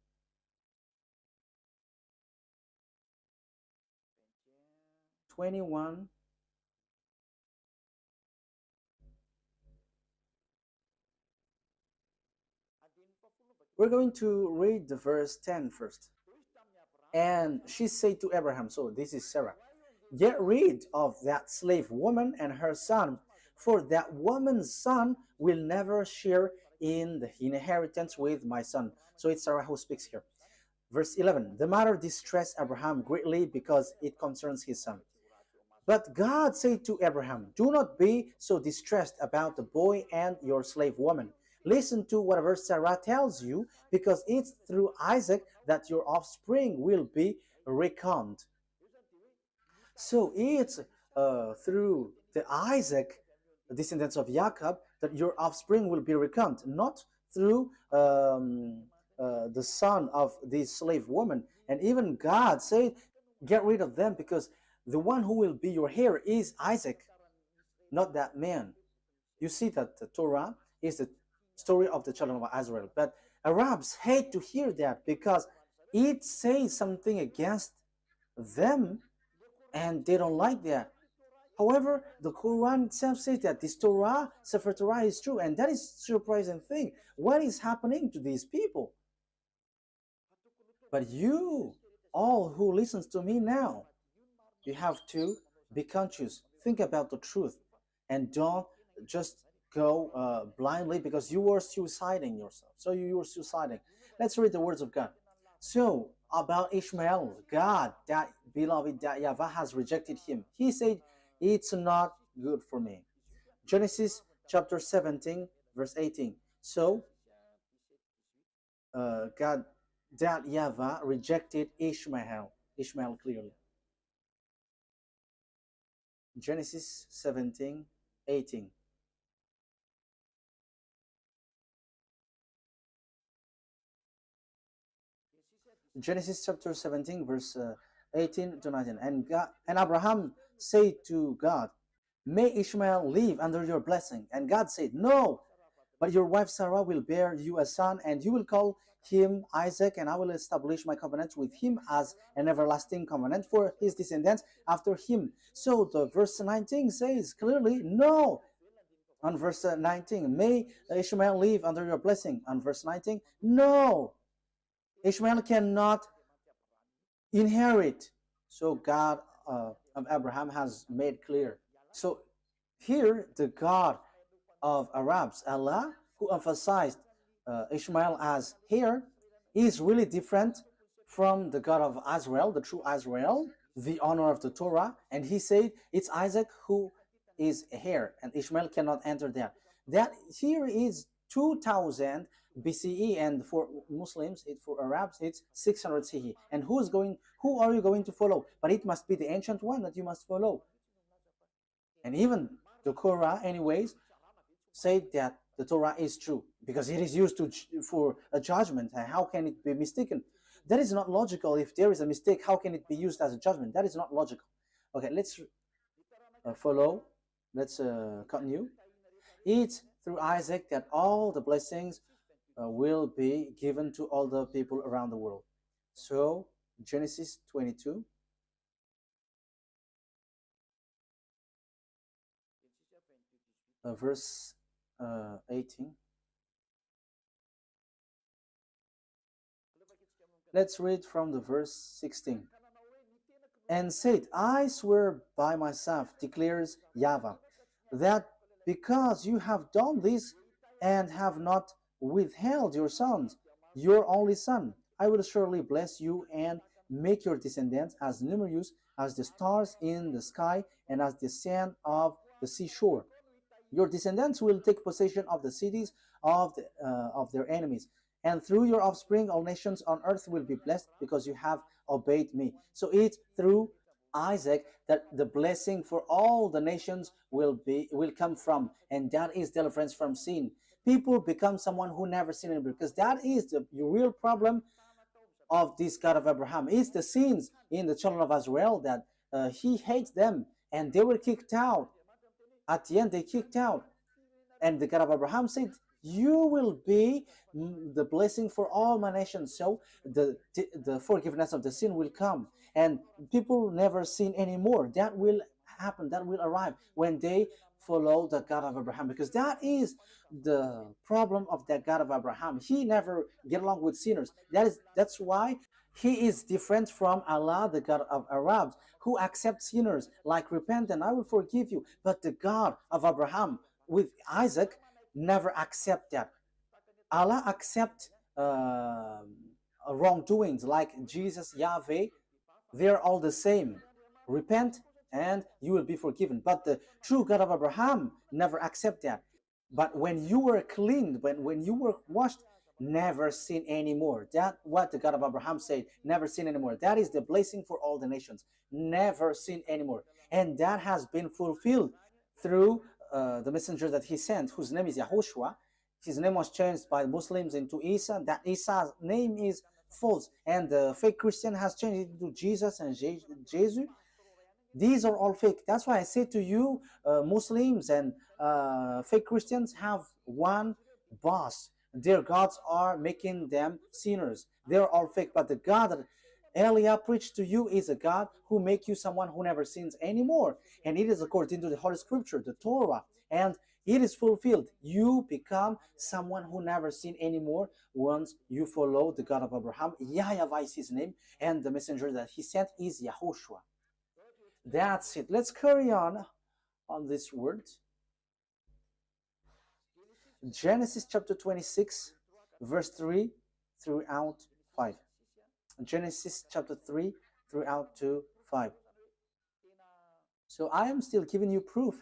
we're going to read the verse 10 first. And she said to Abraham, so this is Sarah, get rid of that slave woman and her son, for that woman's son will never share in the inheritance with my son. So it's Sarah who speaks here. Verse 11, the matter distressed Abraham greatly because it concerns his son. But God said to Abraham, do not be so distressed about the boy and your slave woman. Listen to whatever Sarah tells you, because it's through Isaac that your offspring will be reckoned. So it's through the Isaac, the descendants of Jacob, that your offspring will be reckoned, not through the son of this slave woman. And even God said, get rid of them, because the one who will be your heir is Isaac, not that man. You see that the Torah is the story of the children of Israel. But Arabs hate to hear that because it says something against them and they don't like that. However, the Quran itself says that this Torah, Sefer Torah, is true, and that is a surprising thing. What is happening to these people? But you, all who listens to me now, you have to be conscious. Think about the truth, and don't just go blindly, because you are suiciding yourself. So you are suiciding. Let's read the words of God. So about Ishmael, God, that beloved, that YAHVAH has rejected him. He said, it's not good for me. Genesis chapter 17, verse 18. So God, that YAHVAH rejected Ishmael clearly. Genesis 17, 18. Genesis chapter 17, verse 18 to 19. And Abraham said to God, may Ishmael live under your blessing. And God said, no, but your wife Sarah will bear you a son, and you will call him Isaac, and I will establish my covenant with him as an everlasting covenant for his descendants after him. So the verse 19 says clearly, no. On verse 19, may Ishmael live under your blessing. On verse 19, no. Ishmael cannot inherit. So God of Abraham has made clear. So here the God of Arabs, Allah, who emphasized Ishmael as heir, is really different from the God of Israel, the true Israel, the honor of the Torah. And he said it's Isaac who is a heir, and Ishmael cannot enter there. That here is 2000 BCE, and for Muslims, for Arabs, it's 600 CE. And who are you going to follow? But it must be the ancient one that you must follow. And even the Quran, anyways, said that the Torah is true because it is used for a judgment. And how can it be mistaken? That is not logical. If there is a mistake, how can it be used as a judgment? That is not logical. Okay, let's follow. Let's continue. It's through Isaac that all the blessings will be given to all the people around the world. So Genesis 22. Verse 18. Let's read from the verse 16. And said, I swear by myself, declares YAHVAH, that because you have done this and have not withheld your sons, your only son, I will surely bless you and make your descendants as numerous as the stars in the sky and as the sand of the seashore. Your descendants will take possession of the cities of their enemies, and through your offspring all nations on earth will be blessed because you have obeyed me. So it's through Isaac that the blessing for all the nations will come from, and that is deliverance from sin. People become someone who never sinned because that is the real problem of this God of Abraham. It's the sins in the children of Israel that he hates them, and they were kicked out. At the end, they kicked out. And the God of Abraham said, you will be the blessing for all my nations. So the forgiveness of the sin will come, and people never sin anymore. That will happen, that will arrive when they follow the God of Abraham, because that is the problem of that God of Abraham. He never get along with sinners. That's why he is different from Allah, the God of Arabs, who accepts sinners, like repent and I will forgive you. But the God of Abraham with Isaac never accept that. Allah accept wrongdoings, like Jesus, YAHVAH. They're all the same. Repent and you will be forgiven. But the true God of Abraham never accept that. But when you were cleaned, when you were washed, never sin anymore. That's what the God of Abraham said, never sin anymore. That is the blessing for all the nations. Never sin anymore. And that has been fulfilled through the messenger that he sent, whose name is YAHOSHUAH. His name was changed by Muslims into Isa. That Isa's name is false, and the fake Christian has changed it into Jesus and Jesus. These are all fake. That's why I say to you, Muslims and fake Christians have one boss. Their gods are making them sinners. They're all fake. But the God that Elia preached to you is a God who make you someone who never sins anymore. And it is according to the Holy Scripture, the Torah. And it is fulfilled. You become someone who never sin anymore once you follow the God of Abraham. YAHVAH is his name. And the messenger that he sent is YAHOSHUAH. That's it. Let's carry on this word. Genesis chapter 26, verse 3 throughout 5. Genesis chapter 3 throughout to 5. So I am still giving you proof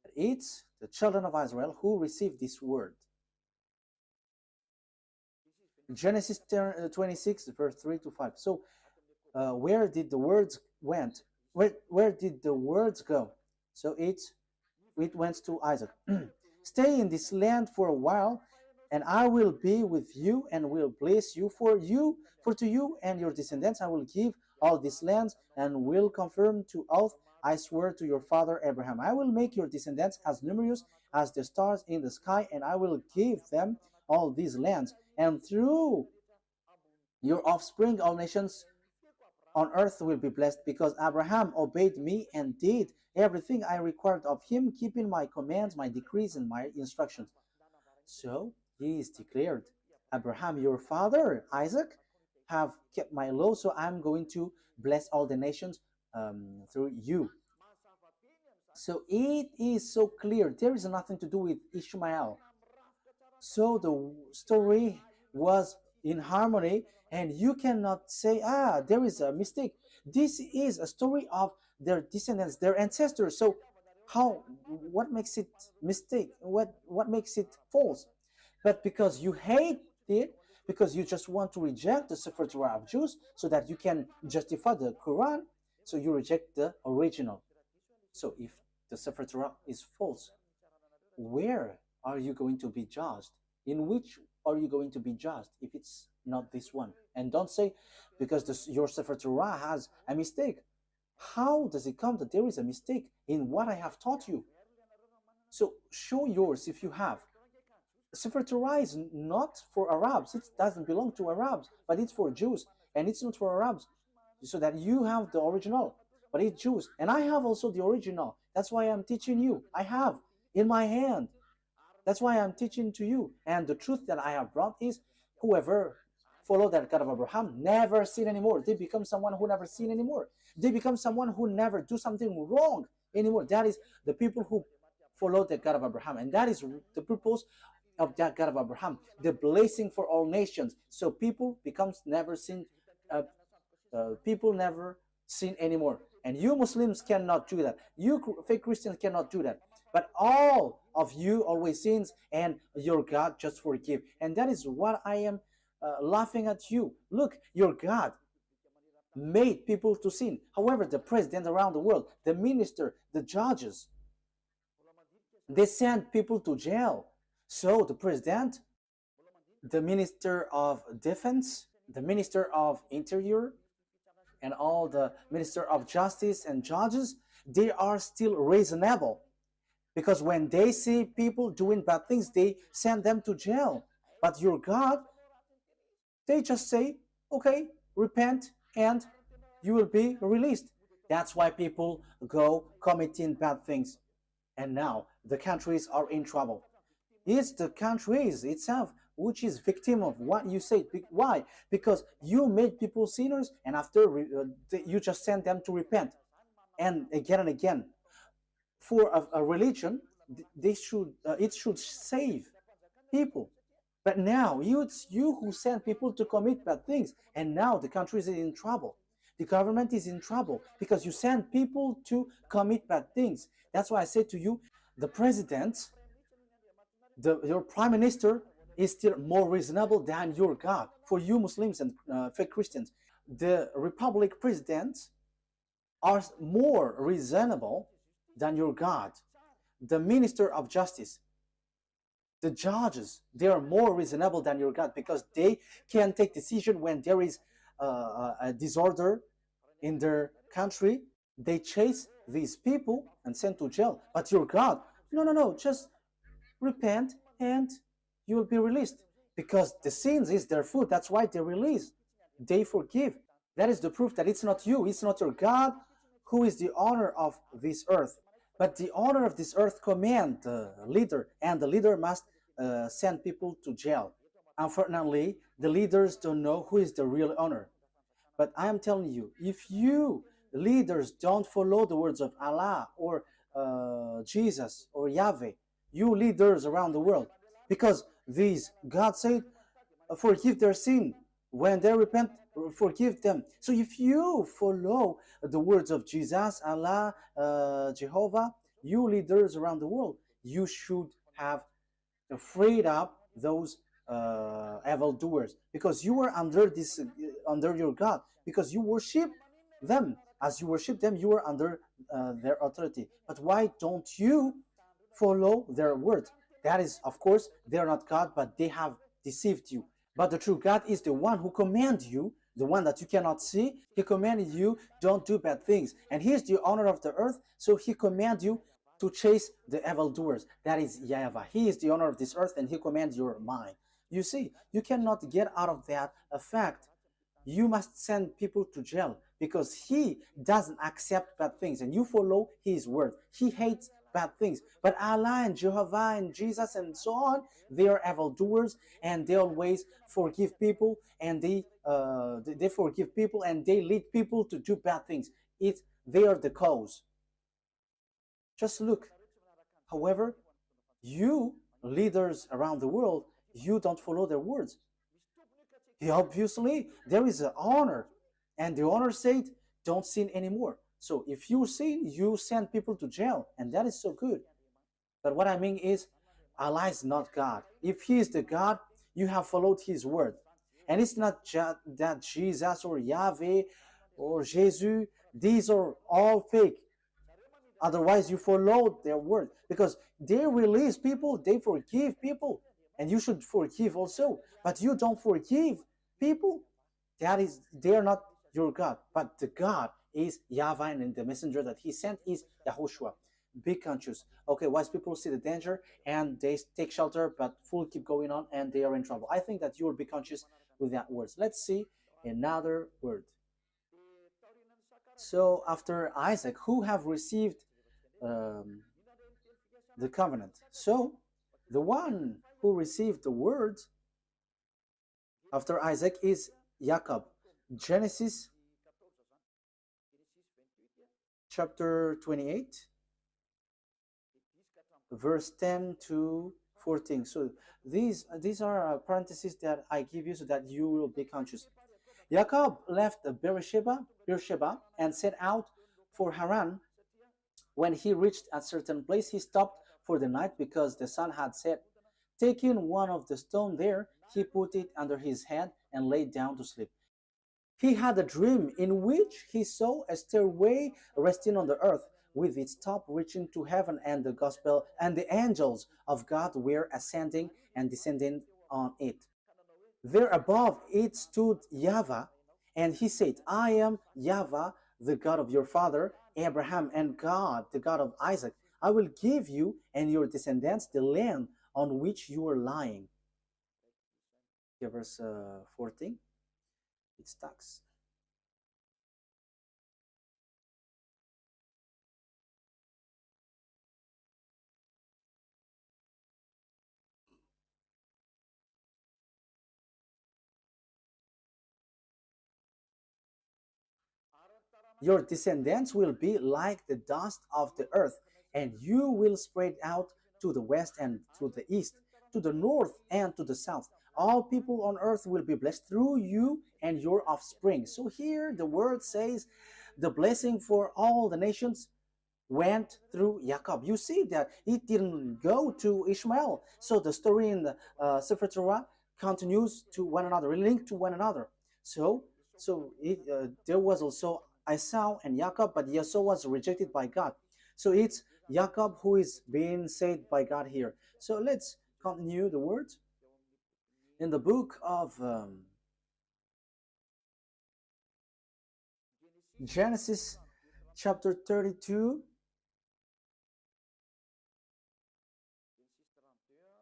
that it's the children of Israel who received this word. Genesis 26, verse 3 to 5. So where did the words went? Where did the words go? So it went to Isaac. Stay in this land for a while, and I will be with you and will bless you. For to you and your descendants I will give all these lands, and will confirm to oath I swear to your father Abraham. I will make your descendants as numerous as the stars in the sky, and I will give them all these lands. And through your offspring all nations on earth will be blessed, because Abraham obeyed me and did everything I required of him, keeping my commands, my decrees, and my instructions. So he is declared, Abraham, your father, Isaac, have kept my law, so I'm going to bless all the nations through you. So it is so clear. There is nothing to do with Ishmael. So the story was in harmony, and you cannot say, there is a mistake. This is a story of their descendants, their ancestors. So what makes it mistake? What makes it false? But because you hate it, because you just want to reject the Sefer Torah of Jews so that you can justify the Quran, so you reject the original. So if the Sefer Torah is false, where are you going to be judged? In which are you going to be judged if it's not this one? And don't say, because your Sefer Torah has a mistake. How does it come that there is a mistake in what I have taught you? So show yours if you have. Sefer Torah is not for Arabs. It doesn't belong to Arabs, but it's for Jews. And it's not for Arabs. So that you have the original, but it's Jews. And I have also the original. That's why I'm teaching you. I have in my hand. That's why I'm teaching to you. And the truth that I have brought is, whoever follow that God of Abraham never sin anymore. They become someone who never sin anymore. They become someone who never do something wrong anymore. That is the people who follow the God of Abraham. And that is the purpose of that God of Abraham, the blessing for all nations. So people becomes never sin. People never sin anymore. And you Muslims cannot do that. You fake Christians cannot do that. but all of you always sins, and your God just forgive. And that is what I am laughing at you. Look, your God made people to sin. However, the president around the world, the minister, the judges, they send people to jail. So the president, the minister of defense, the minister of interior, and all the minister of justice and judges, they are still reasonable, because when they see people doing bad things, they send them to jail. But your God, they just say, okay, repent and you will be released. That's why people go committing bad things. And now the countries are in trouble. It's the countries itself which is victim of what you say. Why? Because you made people sinners, and after you just send them to repent. And again, for a religion, it should save people. But now it's you who send people to commit bad things, and now the country is in trouble. The government is in trouble because you send people to commit bad things. That's why I say to you, the president, your prime minister is still more reasonable than your God. For you Muslims and fake Christians, the republic presidents are more reasonable than your God. The minister of justice, the judges, they are more reasonable than your God, because they can take decision when there is a disorder in their country. They chase these people and send to jail. But your God, no, just repent and you will be released, because the sins is their food. That's why they release, they forgive. That is the proof that it's not you, it's not your God who is the owner of this earth. But the owner of this earth command the leader, and the leader must send people to jail. Unfortunately, the leaders don't know who is the real owner. But I am telling you, if you leaders don't follow the words of Allah or Jesus or Yahweh, you leaders around the world, because these, God said, forgive their sin. When they repent, forgive them. So if you follow the words of Jesus, Allah, Jehovah, you leaders around the world, you should have freed up those evil doers, because you were under this, under your God, because you worship them. As you worship them, you are under their authority. But why don't you follow their word? That is, of course, they are not God, but they have deceived you. But the true God is the one who commands you, the one that you cannot see. He commanded you, don't do bad things. And he is the owner of the earth, so he commands you to chase the evildoers. That is YAHVAH. He is the owner of this earth, and he commands your mind. You see, you cannot get out of that fact. You must send people to jail because he doesn't accept bad things, and you follow his word. He hates bad things. But Allah and Jehovah and Jesus and so on, they are evildoers, and they always forgive people, and they forgive people, and they lead people to do bad things. They are the cause. Just look. However, you leaders around the world, you don't follow their words. Obviously, there is an honor, and the honor said, don't sin anymore. So if you sin, you send people to jail, and that is so good. But what I mean is, Allah is not God. If he is the God, you have followed his word. And it's not that Jesus or Yahweh or Jesus, these are all fake. Otherwise, you followed their word, because they release people, they forgive people, and you should forgive also. But you don't forgive people. They are not your God. But the God is YAHVAH, and the messenger that he sent is YAHOSHUAH. Be conscious. Okay, wise people see the danger and they take shelter, but fool keep going on and they are in trouble. I think that you will be conscious with that words. Let's see another word. So after Isaac, who have received the covenant? So the one who received the word after Isaac is Jacob. Genesis chapter 28, verse 10 to 14. So these are parentheses that I give you so that you will be conscious. Jacob left Beersheba and set out for Haran When he reached a certain place, he stopped for the night because the sun had set. Taking one of the stones there, he put it under his head and lay down to sleep. He had a dream in which he saw a stairway resting on the earth, with its top reaching to heaven, and the gospel and the angels of God were ascending and descending on it. There above it stood YAHVAH, and he said, I am YAHVAH, the God of your father Abraham, and God, the God of Isaac. I will give you and your descendants the land on which you are lying. Here, verse 14. It stacks. Your descendants will be like the dust of the earth, and you will spread out to the west and to the east, to the north and to the south. All people on earth will be blessed through you and your offspring. So here the word says the blessing for all the nations went through Jacob. You see that it didn't go to Ishmael. So the story in the Sefer Torah continues to one another, linked to one another. There was also Esau and Jacob, but Esau was rejected by God. So it's Jacob who is being saved by God here. So let's continue the words. In the book of Genesis chapter 32,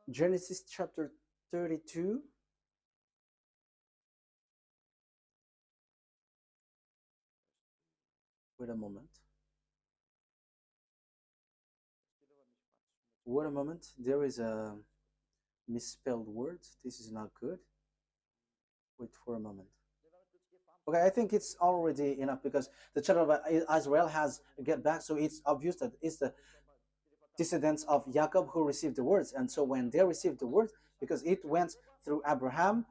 Genesis chapter 32, wait a moment. Wait a moment. There is a misspelled word. This is not good. Wait for a moment. Okay, I think it's already enough because the children of Israel has get back, so it's obvious that it's the descendants of Jacob who received the words. And so when they received the words, because it went through Abraham,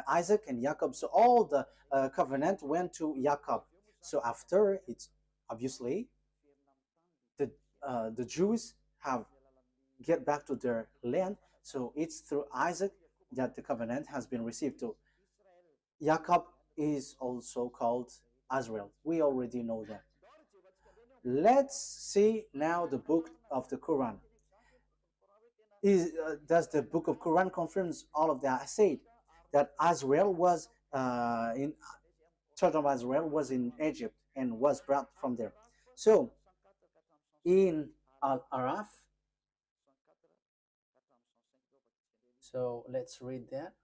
Isaac, and Jacob, so all the covenant went to Jacob. So after, it's obviously the Jews have get back to their land. So it's through Isaac that the covenant has been received to. Jacob is also called Israel. We already know that. Let's see now the book of the Quran. Does the book of Quran confirms all of that? I said that Israel was children of Israel was in Egypt and was brought from there. So in Al-Araf, so let's read that.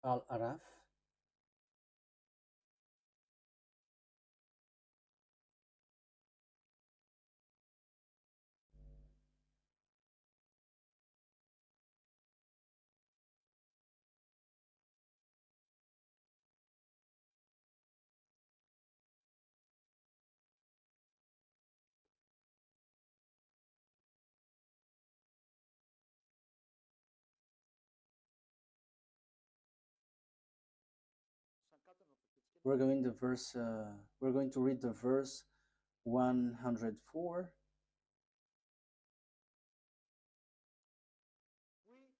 Al-Araf. We're going to read the verse 104.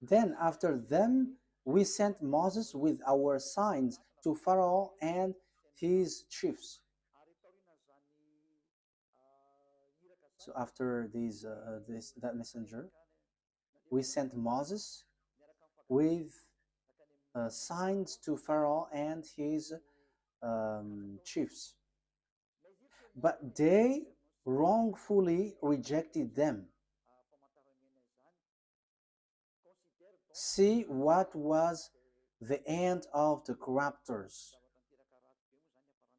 Then after them we sent Moses with our signs to Pharaoh and his chiefs. So after that messenger, we sent Moses with signs to Pharaoh and his chiefs. But they wrongfully rejected them. See what was the end of the corruptors.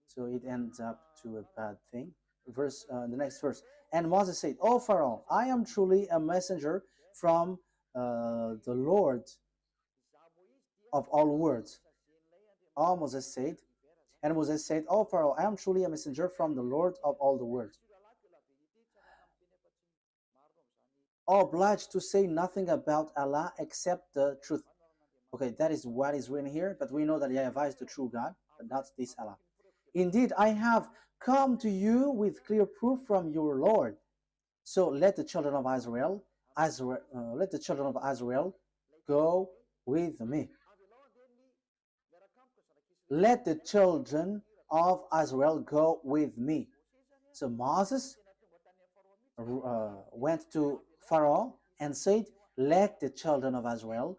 So it ends up to a bad thing. The next verse. And Moses said, "O Pharaoh, I am truly a messenger from the Lord of all worlds." And Moses said, "O Pharaoh, I am truly a messenger from the Lord of all the worlds, obliged to say nothing about Allah except the truth." Okay, that is what is written here, but we know that YAHVAH is the true God, but not this Allah. Indeed, I have come to you with clear proof from your Lord. So let the children of Israel, let the children of Israel go with me. Let the children of Israel go with me. So Moses went to Pharaoh and said, let the children of Israel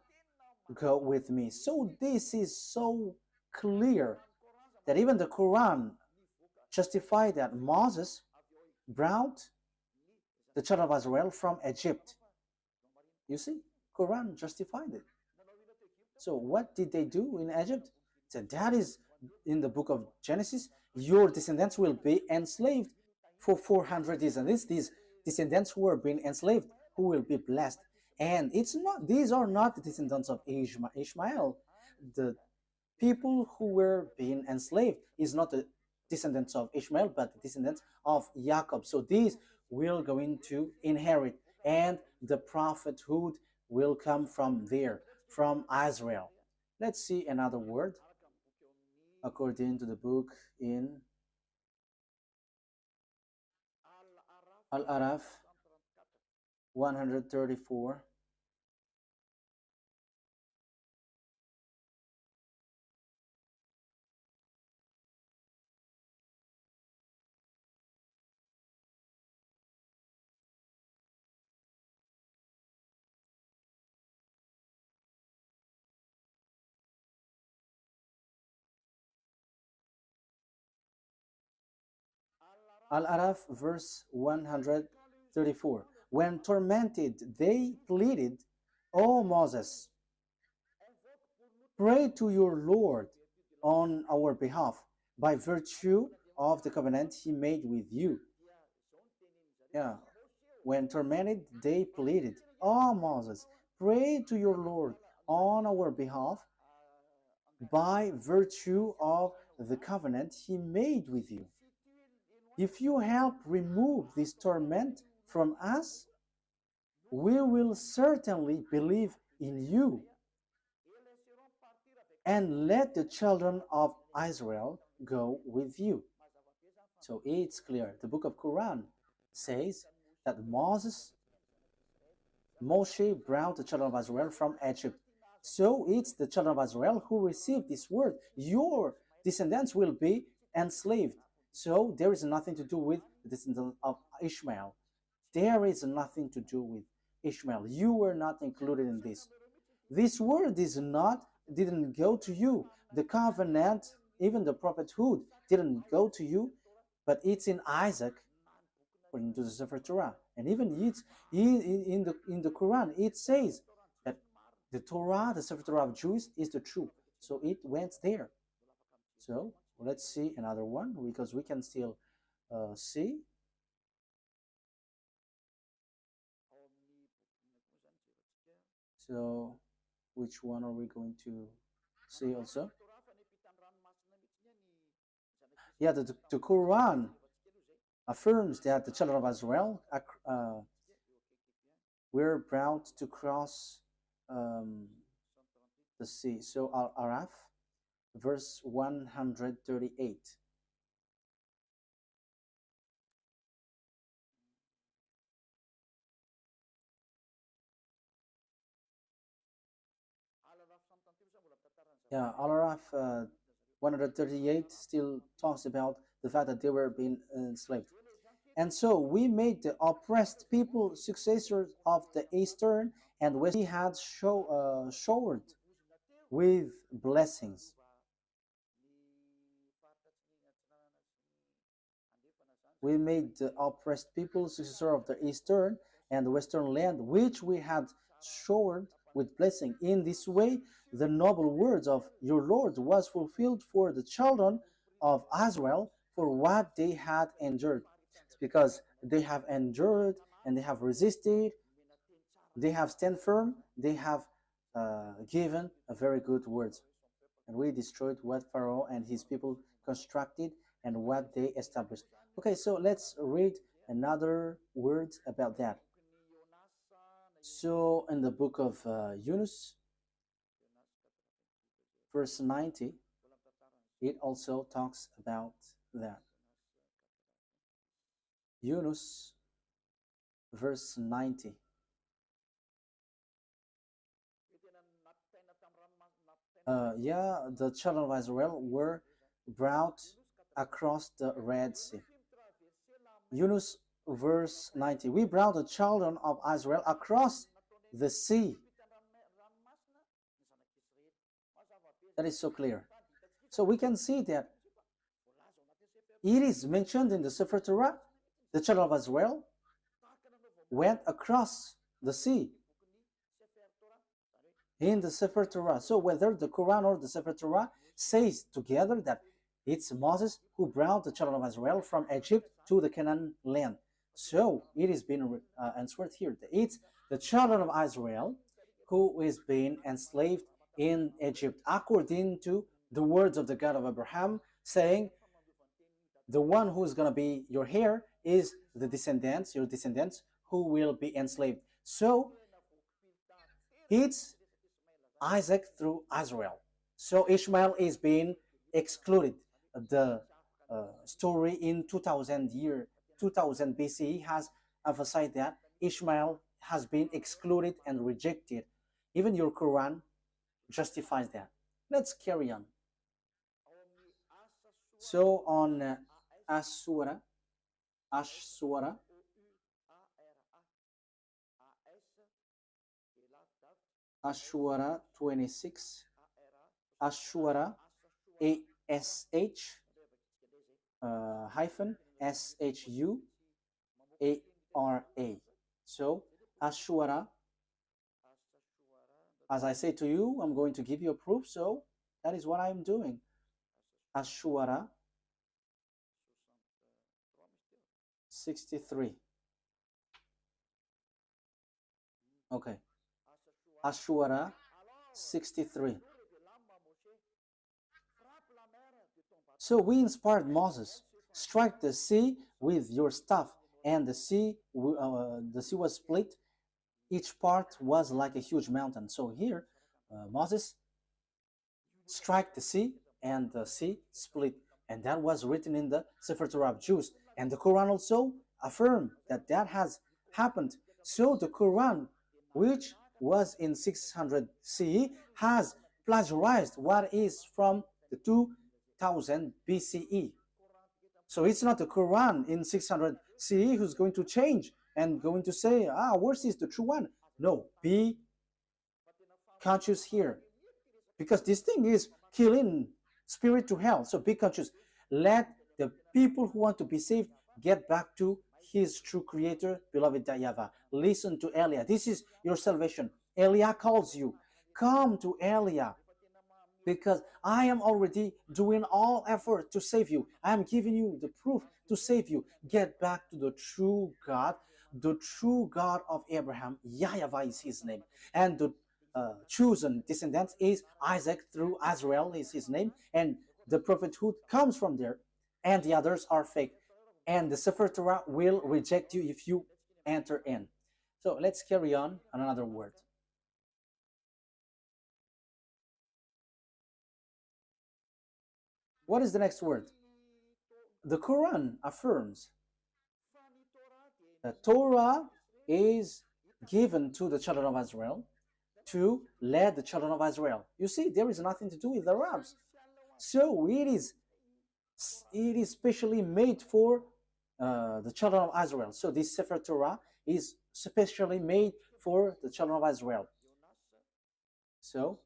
go with me. So this is so clear that even the Quran justified that Moses brought the children of Israel from Egypt. You see, Quran justified it. So what did they do in Egypt? So that is in the book of Genesis, your descendants will be enslaved for 400 years. And these descendants who are being enslaved, who will be blessed. And it's not; these are not the descendants of Ishmael. The people who were being enslaved is not the descendants of Ishmael, but the descendants of Jacob. So these will going to inherit, and the prophethood will come from there, from Israel. Let's see another word according to the book in Al-Araf 134. Al-Araf verse 134. When tormented, they pleaded, O Moses, pray to your Lord on our behalf by virtue of the covenant he made with you. Yeah. When tormented, they pleaded, O Moses, pray to your Lord on our behalf by virtue of the covenant he made with you. If you help remove this torment from us, we will certainly believe in you. And let the children of Israel go with you. So it's clear. The book of Quran says that Moshe brought the children of Israel from Egypt. So it's the children of Israel who received this word. Your descendants will be enslaved. So there is nothing to do with the descendants of Ishmael. There is nothing to do with Ishmael. You were not included in this. This word didn't go to you. The covenant, even the prophethood, didn't go to you, but it's in Isaac, according to the Sefer Torah. And even it's in the Quran, it says that the Torah, the Sefer Torah of Jews, is the truth. So it went there. So let's see another one, because we can still see. So which one are we going to see also? Yeah, the Quran affirms that the children of Israel were brought to cross the sea. So Al-Araf, verse 138. Yeah, Al-Araf 138 still talks about the fact that they were being enslaved. And so we made the oppressed people successors of the eastern and west. He had showered with blessings. We made the oppressed people successor of the eastern and the western land, which we had showered with blessing. In this way, the noble words of your Lord was fulfilled for the children of Israel for what they had endured. It's because they have endured and they have resisted, they have stand firm, they have given a very good words. And we destroyed what Pharaoh and his people constructed and what they established. Okay, so let's read another words about that. So in the book of Yunus, verse 90, it also talks about that. Yunus, verse 90. The children of Israel were brought across the Red Sea. Yunus, verse 90. We brought the children of Israel across the sea. That is so clear. So we can see that it is mentioned in the Sefer Torah, the children of Israel went across the sea in the Sefer Torah. So whether the Quran or the Sefer Torah says together that it's Moses who brought the children of Israel from Egypt to the Canaan land. So it is being answered here. It's the children of Israel who is being enslaved in Egypt, according to the words of the God of Abraham, saying, the one who is going to be your heir is the descendants, your descendants, who will be enslaved. So it's Isaac through Israel. So Ishmael is being excluded. The story in 2000 BCE has emphasized that Ishmael has been excluded and rejected. Even your Quran justifies that. Let's carry on. So on Ashura 26, Ashura ASH hyphen SHUARA. So Ashura, as I say to you, I'm going to give you a proof, so that is what I'm doing. Ashura 63. Okay. Ashura 63. So we inspired Moses, strike the sea with your staff, and the sea was split. Each part was like a huge mountain. So here, Moses strike the sea, and the sea split. And that was written in the Sefer Torah of Jews. And the Quran also affirmed that that has happened. So the Quran, which was in 600 CE, has plagiarized what is from the 2000 BCE. So it's not the Quran in 600 CE who's going to change and going to say, ours is the true one. No, be conscious here. Because this thing is killing spirit to hell. So be conscious. Let the people who want to be saved get back to his true creator, beloved YAHVAH. Listen to Elia. This is your salvation. Elia calls you. Come to Elia, because I am already doing all effort to save you. I am giving you the proof to save you. Get back to the true God of Abraham. YAHVAH is his name. And the chosen descendants is Isaac through Israel is his name. And the prophethood comes from there. And the others are fake. And the Sefer Torah will reject you if you enter in. So let's carry on another word. What is the next word? The Quran affirms that Torah is given to the children of Israel to lead the children of Israel. You see, there is nothing to do with the Arabs. So it is specially made for the children of Israel. So this Sefer Torah is specially made for the children of Israel. So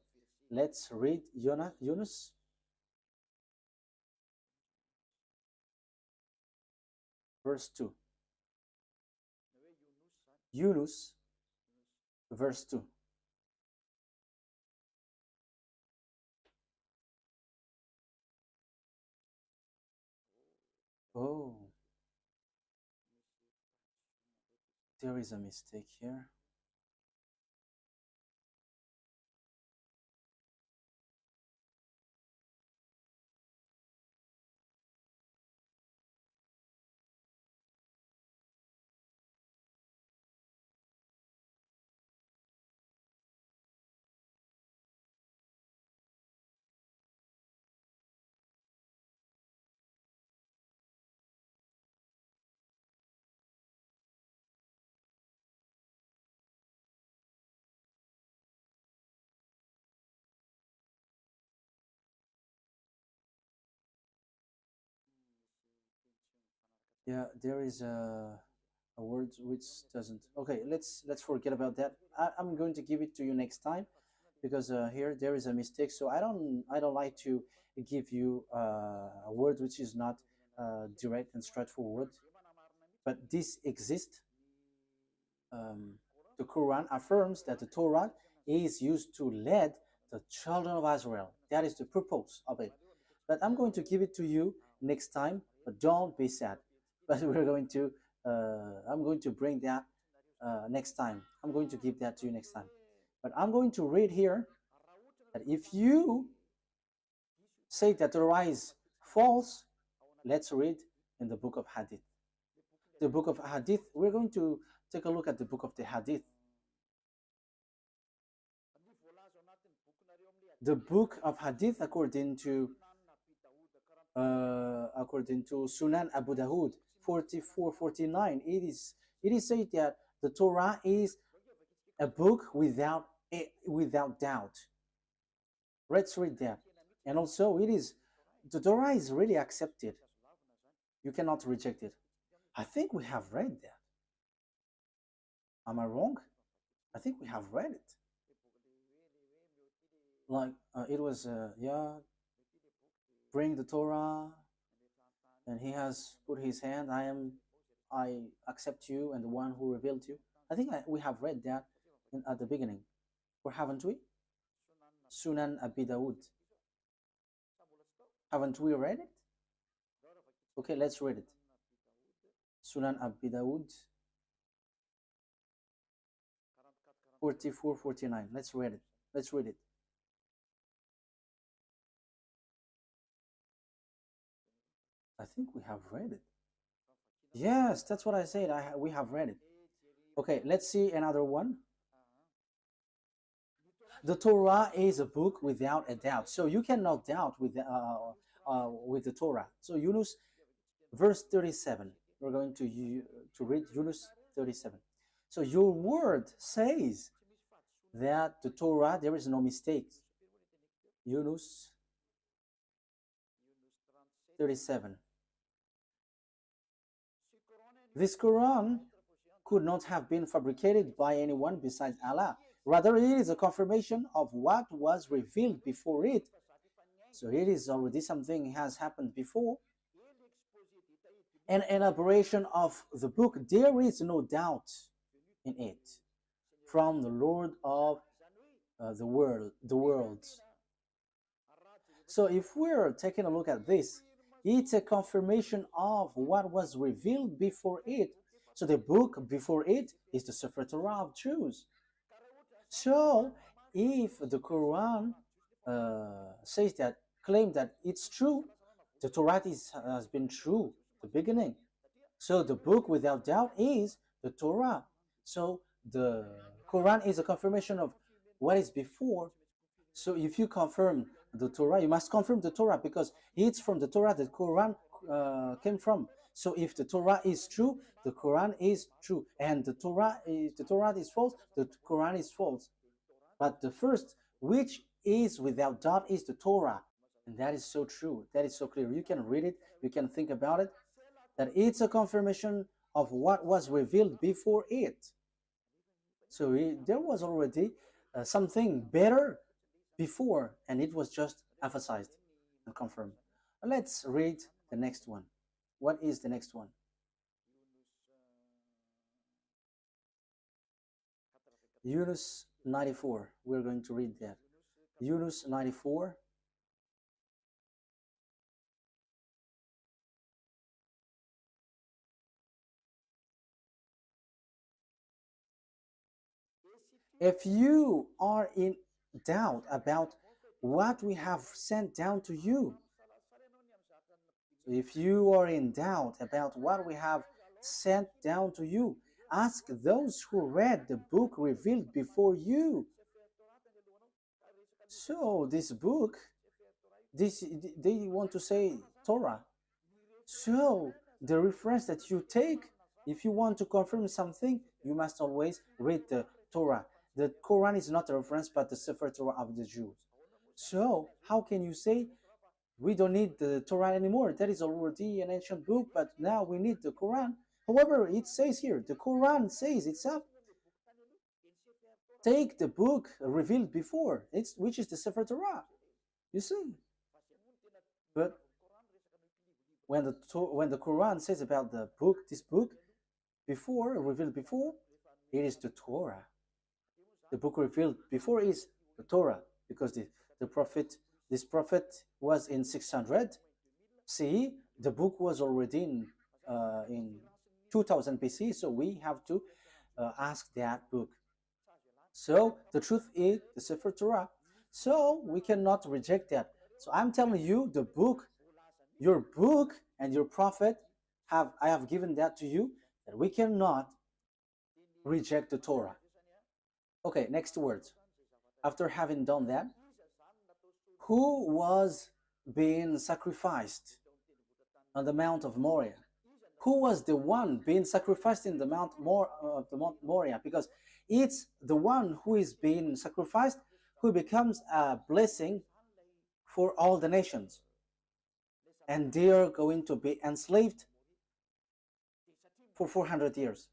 let's read Yunus. Verse 2. Yunus, verse 2. Oh, there is a mistake here. Yeah, there is a word which doesn't. Okay, let's forget about that. I'm going to give it to you next time because here there is a mistake. So I don't like to give you a word which is not direct and straightforward. But this exists. Um, the Quran affirms that the Torah is used to lead the children of Israel. That is the purpose of it. But I'm going to give it to you next time. But don't be sad. But I'm going to bring that next time. I'm going to give that to you next time. But I'm going to read here that if you say that the Torah is false, let's read in the book of Hadith. The book of Hadith, we're going to take a look at the book of the Hadith. The book of Hadith, according to Sunan Abu Dawud 4449, it is said that the Torah is a book without doubt. Let's read that. And also the Torah is really accepted. You cannot reject it. I think we have read that. Am I wrong? I think we have read it. Like it was bring the Torah, and he has put his hand. I accept you, and the one who revealed you. I think we have read that at the beginning, or haven't we? Sunan Abi Dawud. Haven't we read it? Okay, let's read it. Sunan Abi Dawud 4449. Let's read it. Let's read it. I think we have read it. Yes, that's what I said. We have read it. Okay, let's see another one. The Torah is a book without a doubt. So you cannot doubt with the Torah. So Yunus, verse 37. We're going to read Yunus 37. So your word says that the Torah, there is no mistake. Yunus 37. This Quran could not have been fabricated by anyone besides Allah. Rather, it is a confirmation of what was revealed before it. So it is already something has happened before. An elaboration of the book, there is no doubt in it, from the Lord of the worlds. So if we're taking a look at this, it's a confirmation of what was revealed before it. So the book before it is the Sefer Torah of Jews. So if the Quran claim that it's true, the Torah has been true the beginning. So the book without doubt is the Torah. So the Quran is a confirmation of what is before. So if you confirm the Torah, you must confirm the Torah because it's from the Torah that Quran came from. So if the Torah is true, the Quran is true, and the Torah is false, the Quran is false. But the first, which is without doubt, is the Torah, and that is so true. That is so clear. You can read it, you can think about it, that it's a confirmation of what was revealed before it. So there was already something better before, and it was just emphasized and confirmed. Let's read the next one. What is the next one? Yunus 94. We're going to read that. Yunus 94. If you are in doubt about what we have sent down to you, if you are in doubt about what we have sent down to you, ask those who read the book revealed before you. So this book, they want to say Torah. So the reference that you take, if you want to confirm something, you must always read the Torah. The Quran is not a reference, but the Sefer Torah of the Jews. So how can you say we don't need the Torah anymore. That is already an ancient book, but now we need the Quran. However, it says here, the Quran says itself, take the book revealed before, which is the Sefer Torah. You see? But when the Quran says about the book, this book, before, revealed before, it is the Torah. The book revealed before is the Torah, because this prophet was in 600. See, the book was already in 2000 BC, so we have to ask that book. So the truth is the Sefer Torah. So we cannot reject that. So I'm telling you, the book, your book and your prophet, I have given that to you, that we cannot reject the Torah. Okay, next words. After having done that, who was being sacrificed on the Mount of Moriah? Who was the one being sacrificed in the Mount Moriah? Because it's the one who is being sacrificed who becomes a blessing for all the nations. And they are going to be enslaved for 400 years.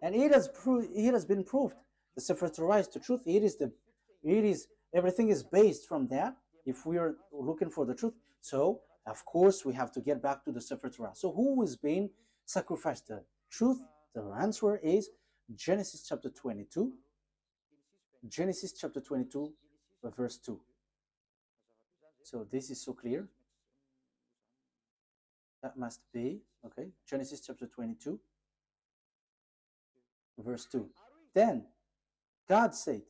And it has been proved. The Sefer Torah is the truth. Everything is based from that. If we are looking for the truth, so of course we have to get back to the Sefer Torah. So who is being sacrificed? The truth, the answer is Genesis chapter 22. Genesis chapter 22, verse 2. So this is so clear. That must be, okay, Genesis chapter 22, verse 2. Then God said,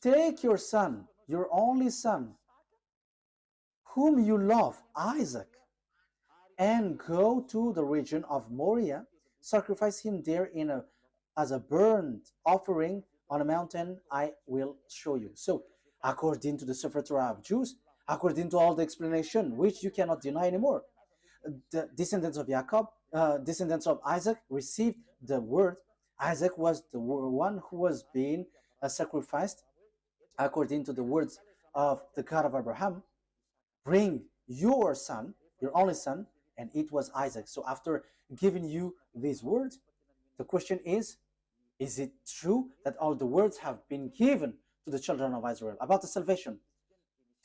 take your son, your only son, whom you love, Isaac, and go to the region of Moriah, sacrifice him there as a burnt offering on a mountain I will show you. So, according to the Sefer Torah of Jews, according to all the explanation, which you cannot deny anymore, the descendants of Jacob, descendants of Isaac, received the word. Isaac was the one who was being sacrificed according to the words of the God of Abraham. Bring your son, your only son, and it was Isaac. So after giving you these words, the question is it true that all the words have been given to the children of Israel about the salvation?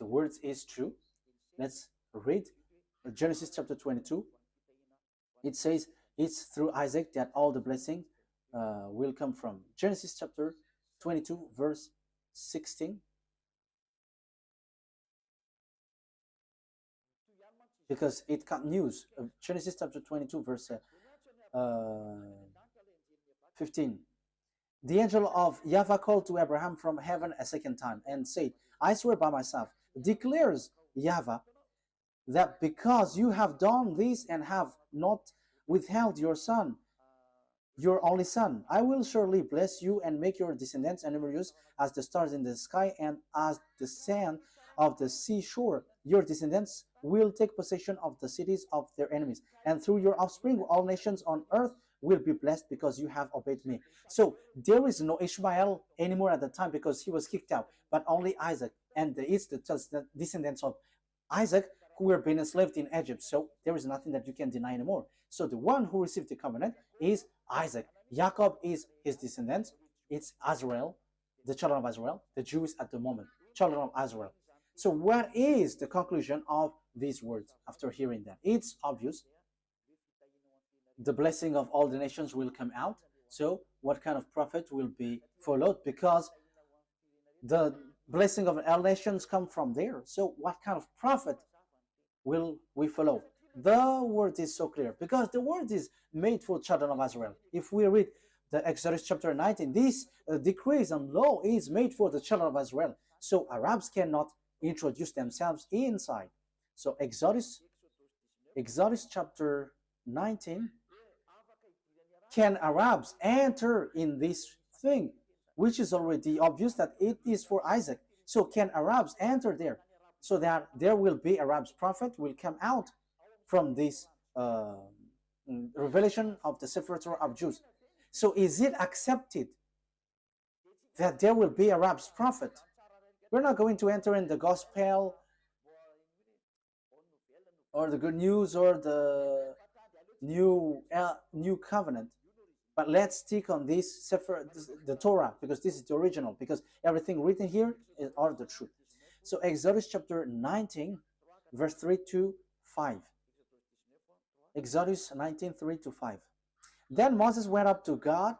The words is true. Let's read Genesis chapter 22. It says it's through Isaac that all the blessings will come from. Genesis chapter 22, verse 16. Because it continues. Genesis chapter 22, verse 15. The angel of YAHVAH called to Abraham from heaven a second time and said, I swear by myself, declares YAHVAH, that because you have done this and have not withheld your son, your only son, I will surely bless you and make your descendants numerous as the stars in the sky and as the sand of the seashore. Your descendants will take possession of the cities of their enemies, and through your offspring all nations on earth will be blessed because you have obeyed me. So there is no Ishmael anymore at the time because he was kicked out, but only Isaac, and it's the descendants of Isaac who were being enslaved in Egypt. So there is nothing that you can deny anymore. So the one who received the covenant is Isaac. Jacob is his descendants. It's Israel, the children of Israel, the Jews at the moment, children of Israel. So what is the conclusion of these words after hearing that? It's obvious. The blessing of all the nations will come out. So what kind of prophet will be followed? Because the blessing of all nations come from there. So what kind of prophet will we follow? The word is so clear because the word is made for children of Israel. If we read the Exodus chapter 19, this decrees and law is made for the children of Israel. So Arabs cannot introduce themselves inside. So Exodus chapter 19, can Arabs enter in this thing, which is already obvious that it is for Isaac? So can Arabs enter there? So that there will be Arabs prophet will come out from this revelation of the Sefer Torah of Jews. So is it accepted that there will be Arabs prophet? We're not going to enter in the gospel or the good news or the new covenant, but let's stick on this Sefer, the Torah, because this is the original, because everything written here are the truth. So Exodus chapter 19, verse 3 to 5. Exodus 19, 3 to 5. Then Moses went up to God,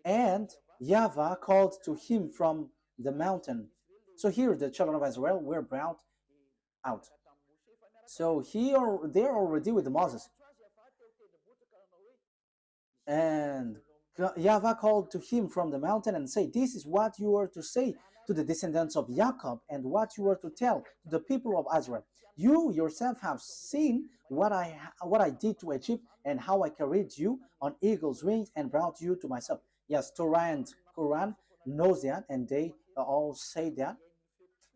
and YAHVAH called to him from the mountain. So here the children of Israel were brought out. So they're already with Moses. And YAHVAH called to him from the mountain and said, "This is what you are to say to the descendants of Jacob, and what you are to tell to the people of Israel. You yourself have seen what I did to Egypt, and how I carried you on eagle's wings and brought you to myself." Yes, Torah and Quran knows that, and they all say that.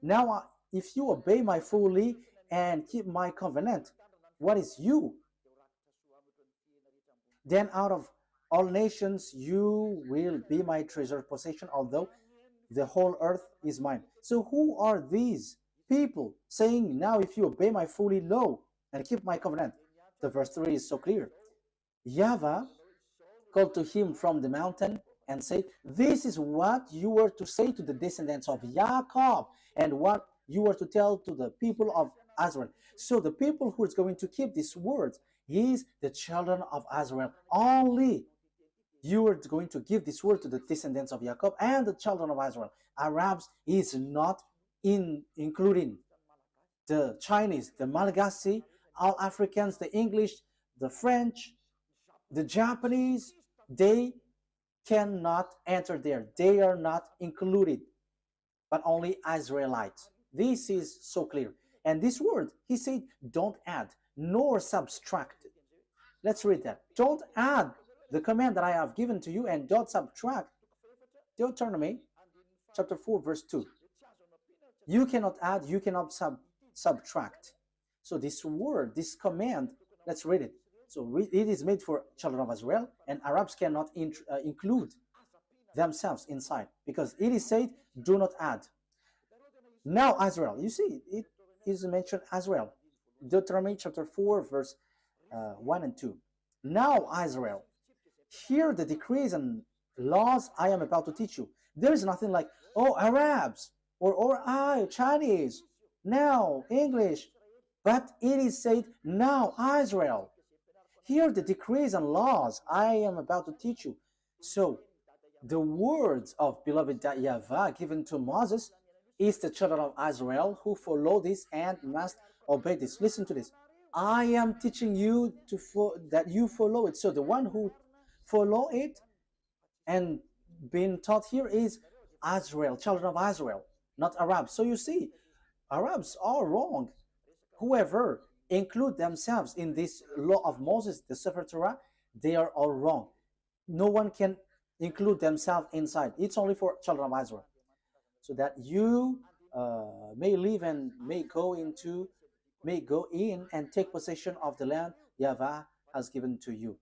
Now, if you obey my fully and keep my covenant, what is you? Then out of all nations you will be my treasured possession, although the whole earth is mine. So who are these people saying, "Now if you obey my fully law and keep my covenant"? The verse 3 is so clear. YAHVAH called to him from the mountain and said, "This is what you were to say to the descendants of Jacob, and what you were to tell to the people of Israel." So the people who is going to keep these words is the children of Israel. Only you are going to give this word to the descendants of Jacob and the children of Israel. Arabs is not including the Chinese, the Malagasy, all Africans, the English, the French, the Japanese. They cannot enter there. They are not included, but only Israelites. This is so clear. And this word, he said, don't add nor subtract. Let's read that. Don't add the command that I have given to you, and don't subtract. Deuteronomy chapter 4, verse 2. You cannot add, you cannot subtract. So this word, this command, let's read it. So it is made for children of Israel, and Arabs cannot include themselves inside, because it is said, do not add. Now Israel, you see, it is mentioned Israel. Deuteronomy chapter 4, verse 1 and 2. Now Israel, hear the decrees and laws I am about to teach you. There is nothing like, oh, Arabs, or I, Chinese, now English. But it is said, now Israel, hear the decrees and laws I am about to teach you. So the words of beloved YAHVAH given to Moses is the children of Israel who follow this and must obey this. Listen to this. I am teaching you that you follow it. So the one who follow it and being taught here is Israel, children of Israel, not Arabs. So you see, Arabs are wrong. Whoever include themselves in this law of Moses, the Sefer Torah, they are all wrong. No one can include themselves inside. It's only for children of Israel, so that you may live and may go in and take possession of the land YAHVAH has given to you.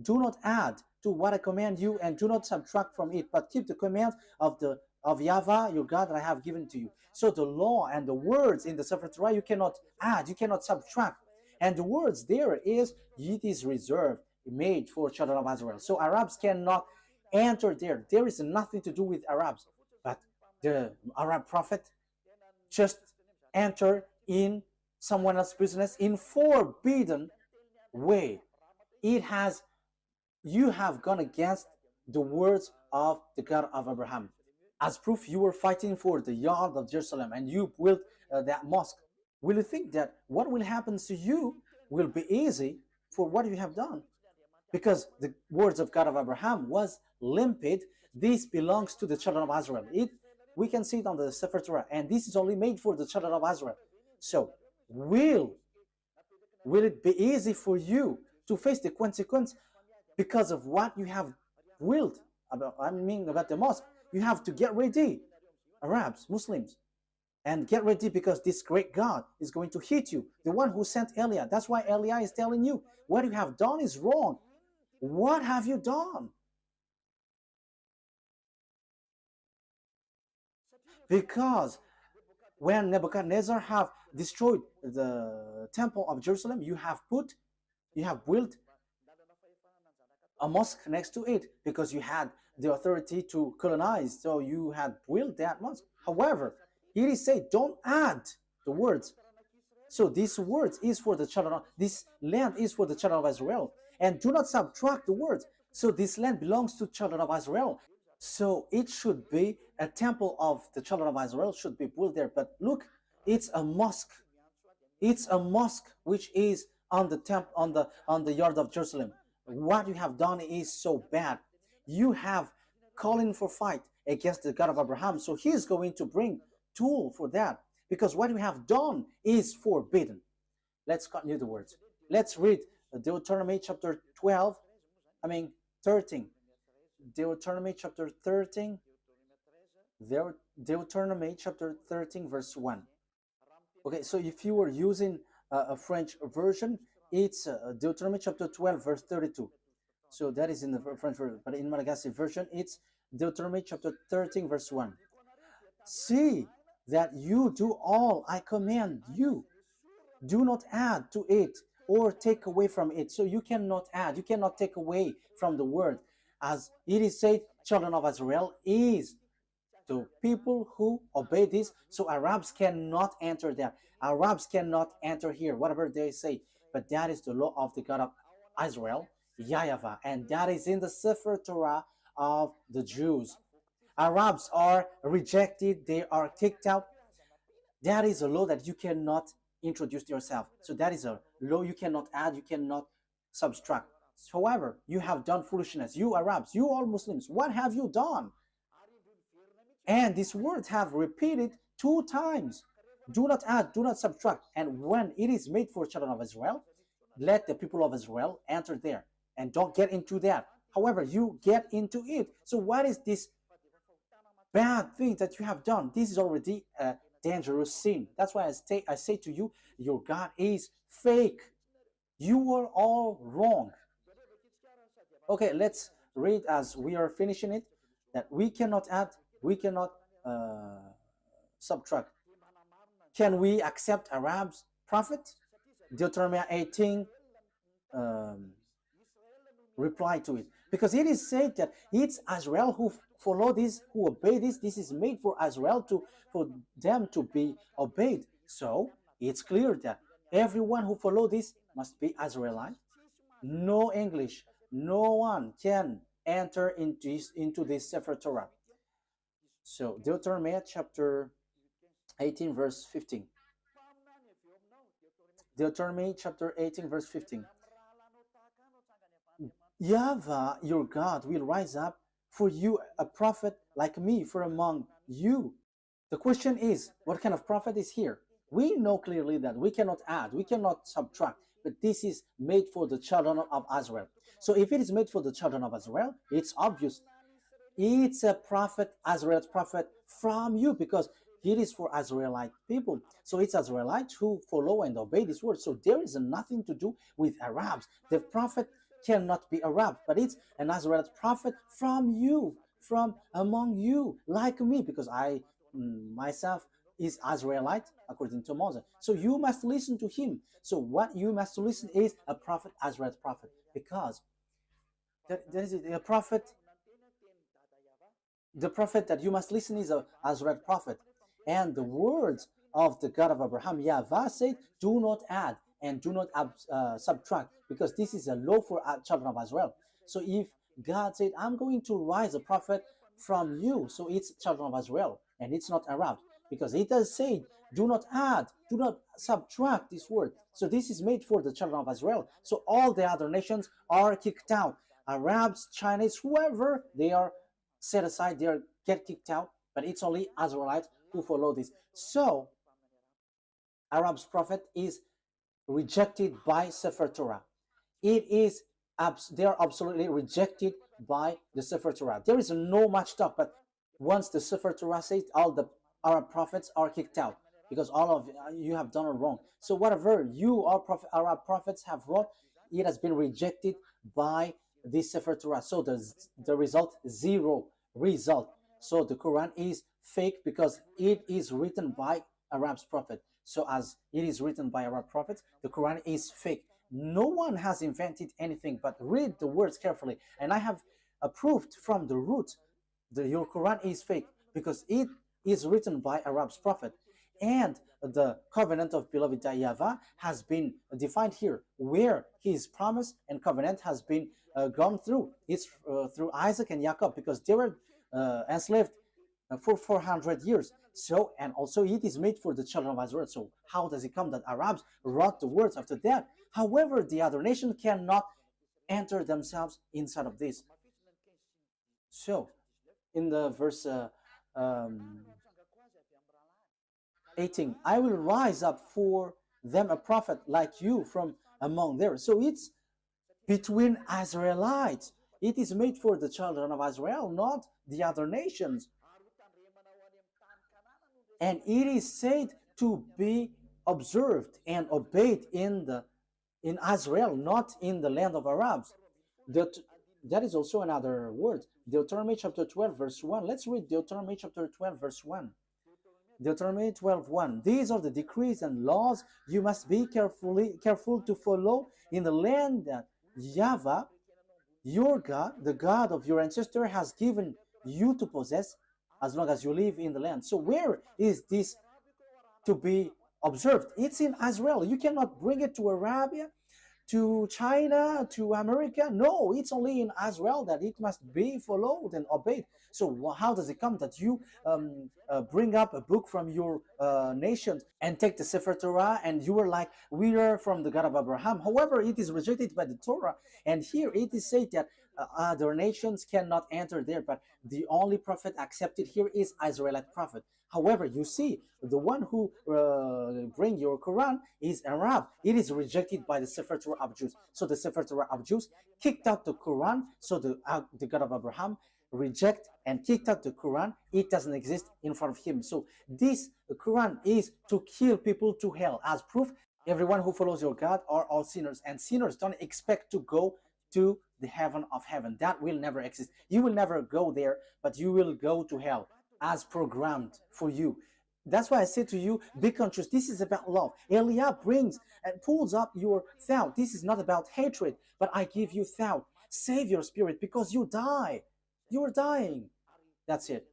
Do not add to what I command you, and do not subtract from it, but keep the command of YAHVAH your God that I have given to you. So the law and the words in the Sefer Torah, you cannot add, you cannot subtract. And the words there is, it is reserved, made for children of Israel. So Arabs cannot enter there. There is nothing to do with Arabs. But the Arab prophet just enter in someone else's business in forbidden way. You have gone against the words of the God of Abraham. As proof, you were fighting for the yard of Jerusalem, and you built that mosque. Will you think that what will happen to you will be easy for what you have done? Because the words of God of Abraham was limpid. This belongs to the children of Israel. We can see it on the Sefer Torah, and this is only made for the children of Israel. So will it be easy for you to face the consequence because of what you have willed about the mosque? You have to get ready, Arabs, Muslims, and get ready, because this great God is going to hit you, the one who sent Eliah. That's why Eliah is telling you, what you have done is wrong. What have you done? Because when Nebuchadnezzar have destroyed the temple of Jerusalem, you have built a mosque next to it because you had the authority to colonize, so you had built that mosque. However, it is said, don't add the words. So this word is for the children of, this land is for the children of Israel, and do not subtract the words. So this land belongs to children of Israel. So it should be a temple of the children of Israel should be built there. But look, it's a mosque. It's a mosque which is on the on the yard of Jerusalem. What you have done is so bad. You have calling for fight against the God of Abraham. So he is going to bring tool for that, because what you have done is forbidden. Let's continue the words. Let's read Deuteronomy chapter 13. Deuteronomy chapter 13. Deuteronomy chapter 13 verse 1. Okay, so if you were using a French version, it's Deuteronomy chapter 12 verse 32. So that is in the French version, but in Malagasy version, it's Deuteronomy chapter 13 verse 1. See that you do all I command you. Do not add to it or take away from it. So you cannot add, you cannot take away from the word. As it is said, children of Israel is to people who obey this. So Arabs cannot enter there. Arabs cannot enter here, whatever they say. But that is the law of the God of Israel, YAHVAH, and that is in the Sefer Torah of the Jews. Arabs are rejected, they are kicked out. That is a law that you cannot introduce yourself. So that is a law you cannot add, you cannot subtract. However, you have done foolishness. You Arabs, you all Muslims, what have you done? And this word have repeated 2 times. Do not add, do not subtract. And when it is made for children of Israel, let the people of Israel enter there. And don't get into that. However, you get into it. So what is this bad thing that you have done? This is already a dangerous sin. That's why I say to you, your God is fake. You were all wrong. Okay, let's read as we are finishing it, that we cannot add, we cannot subtract. Can we accept Arabs' prophet? Deuteronomy 18 reply to it, because it is said that it's Israel who follow this, who obey this. This is made for Israel for them to be obeyed. So it's clear that everyone who follow this must be Israelite. No English, no one can enter into this Sefer Torah. So Deuteronomy chapter 18 verse 15. Deuteronomy chapter 18 verse 15. YAHVAH, your God, will rise up for you a prophet like me from among you. The question is, what kind of prophet is here? We know clearly that we cannot add, we cannot subtract, but this is made for the children of Israel. So if it is made for the children of Israel, it's obvious. It's a prophet, Israelite prophet from you, because it is for Israelite people. So it's Israelites who follow and obey this word. So there is nothing to do with Arabs. The prophet cannot be Arab, but it's an Israelite prophet from you, from among you, like me, because I myself is Israelite according to Moses. So you must listen to him. So what you must listen is a prophet, Israelite prophet, because there is a prophet. The prophet that you must listen is a Israelite prophet, and the words of the God of Abraham, YAHVAH, said, do not add and do not subtract, because this is a law for children of Israel. So if God said, I'm going to rise a prophet from you, so it's children of Israel, and it's not Arab, because it does say, do not add, do not subtract this word. So this is made for the children of Israel. So all the other nations are kicked out. Arabs, Chinese, whoever, they are set aside, they get kicked out, but it's only Israelites who follow this. So Arab's prophet is rejected by Sefer Torah. It is they are absolutely rejected by the Sefer Torah. There is no much talk, but once the Sefer Torah says, all the Arab prophets are kicked out, because all of you have done it wrong. So whatever you Arab prophets have wrought, it has been rejected by this Sefer Torah. So the result, 0 result. So the Quran is fake because it is written by Arab's prophet. So as it is written by Arab prophets, the Quran is fake. No one has invented anything, but read the words carefully. And I have approved from the root that your Quran is fake because it is written by Arab's prophet. And the covenant of beloved YAHVAH has been defined here, where his promise and covenant has been gone through. It's through Isaac and Jacob, because they were enslaved for 400 years. So, and also it is made for the children of Israel. So how does it come that Arabs wrote the words after that? However, the other nation cannot enter themselves inside of this. So in the verse 18, I will rise up for them a prophet like you from among theirs. So it's between Israelites. It is made for the children of Israel, not the other nations. And it is said to be observed and obeyed in Israel, not in the land of Arabs. That is also another word. Deuteronomy chapter 12 verse 1. Let's read Deuteronomy chapter 12 verse 1. Deuteronomy 12:1. These are the decrees and laws you must be careful to follow in the land that YAHVAH, your God, the God of your ancestor, has given you to possess as long as you live in the land. So where is this to be observed? It's in Israel. You cannot bring it to Arabia, to China, to America. No, it's only in Israel that it must be followed and obeyed. So how does it come that you bring up a book from your nation and take the Sefer Torah and you are like, we are from the God of Abraham? However, it is rejected by the Torah. And here it is said that other nations cannot enter there, but the only prophet accepted here is Israelite prophet. However, you see, the one who bring your Quran is Arab. It is rejected by the Sefer Torah of Jews. So the Sefer Torah of Jews kicked out the Quran. So the God of Abraham reject and kicked out the Quran. It doesn't exist in front of him. So this Quran is to kill people to hell. As proof, everyone who follows your God are all sinners, and sinners don't expect to go to the heaven of heaven. That will never exist. You will never go there, but you will go to hell as programmed for you. That's why I say to you, be conscious. This is about love. Eliab brings and pulls up your thought. This is not about hatred, but I give you thought. Save your spirit because you die. You are dying. That's it.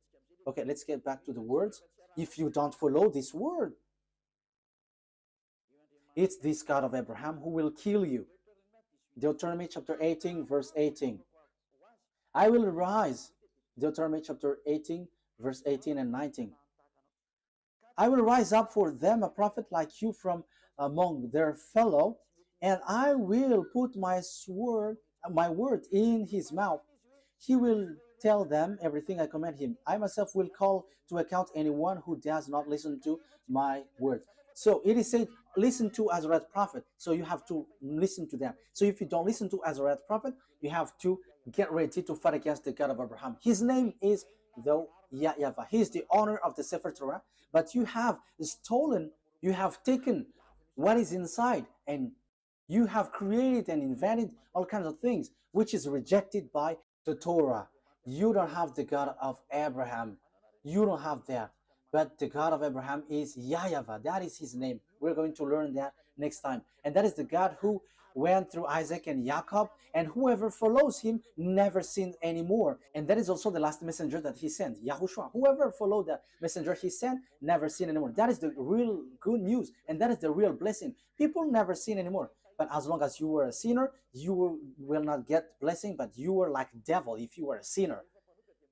Okay, let's get back to the words. If you don't follow this word, it's this God of Abraham who will kill you. Deuteronomy chapter 18 verse 18. I will rise. Deuteronomy chapter 18 verse 18 and 19. I will rise up for them a prophet like you from among their fellow, and I will put my word in his mouth. He will tell them everything I command him. I myself will call to account anyone who does not listen to my word. So it is said, listen to Azrael's prophet. So you have to listen to them. So if you don't listen to Azrael's prophet, you have to get ready to fight against the God of Abraham. His name is YAHVAH. He is the owner of the Sefer Torah, but you have stolen, you have taken what is inside, and you have created and invented all kinds of things, which is rejected by the Torah. You don't have the God of Abraham. You don't have that. But the God of Abraham is YAHVAH. That is his name. We're going to learn that next time. And that is the God who went through Isaac and Jacob, and whoever follows him never sins anymore. And that is also the last messenger that he sent, YAHOSHUAH. Whoever followed the messenger he sent never sin anymore. That is the real good news, and that is the real blessing. People never sin anymore. But as long as you were a sinner, you will not get blessing, but you were like a devil if you were a sinner.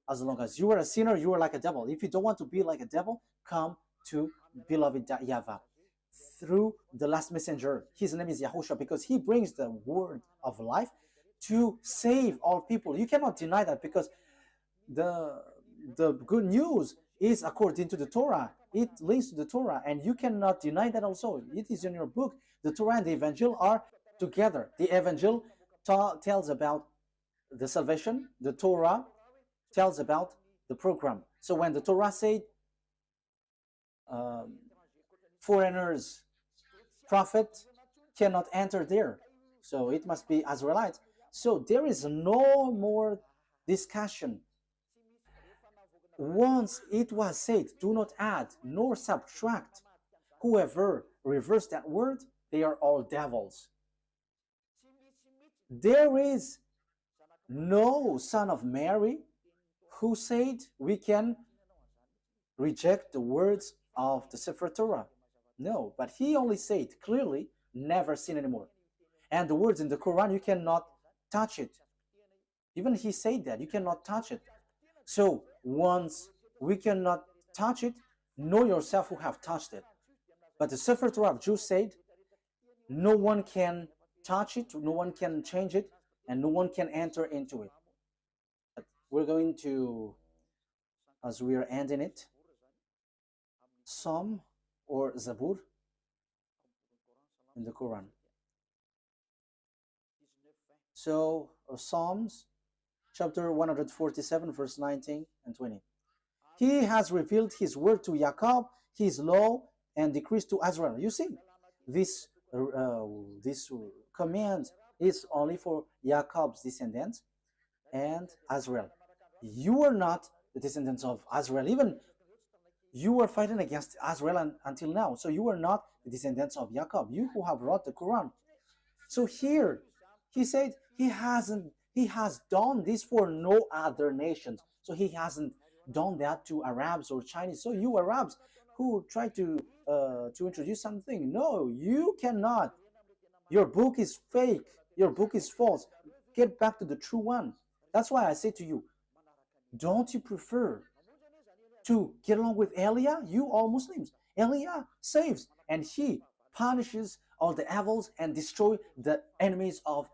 As long as you are a sinner, you are like a devil. If you don't want to be like a devil, come to beloved YAHVAH through the last messenger. His name is YAHOSHUAH because he brings the word of life to save all people. You cannot deny that because the good news is according to the Torah. It links to the Torah, and you cannot deny that also. It is in your book. The Torah and the Evangel are together. The Evangel tells about the salvation. The Torah tells about the program. So when the Torah said foreigners, prophet cannot enter there, so it must be Israelites. So there is no more discussion. Once it was said, do not add nor subtract. whoever reverse that word, they are all devils. There is no son of Mary who said we can reject the words of the Sefer Torah. No, but he only said clearly, never sin anymore. And the words in the Quran, you cannot touch it. Even he said that, you cannot touch it. So once we cannot touch it, know yourself who have touched it. But the Sefer Torah of Jews said, no one can touch it, no one can change it, and no one can enter into it. But we're going to, as we are ending it, Psalm or Zabur in the Quran. So Psalms chapter 147 verse 19 and 20. He has revealed his word to Jacob, his law and decrees to Israel. You see, this command is only for Jacob's descendants and Israel. You are not the descendants of Israel. Even you were fighting against Israel until now. So you are not the descendants of Jacob, you who have wrote the Quran. So here, he said he has done this for no other nations. So he hasn't done that to Arabs or Chinese. So you Arabs who try to introduce something, no, you cannot. Your book is fake. Your book is false. Get back to the true one. That's why I say to you, don't you prefer to get along with Elia? You all Muslims. Elia saves and he punishes all the evils and destroy the enemies of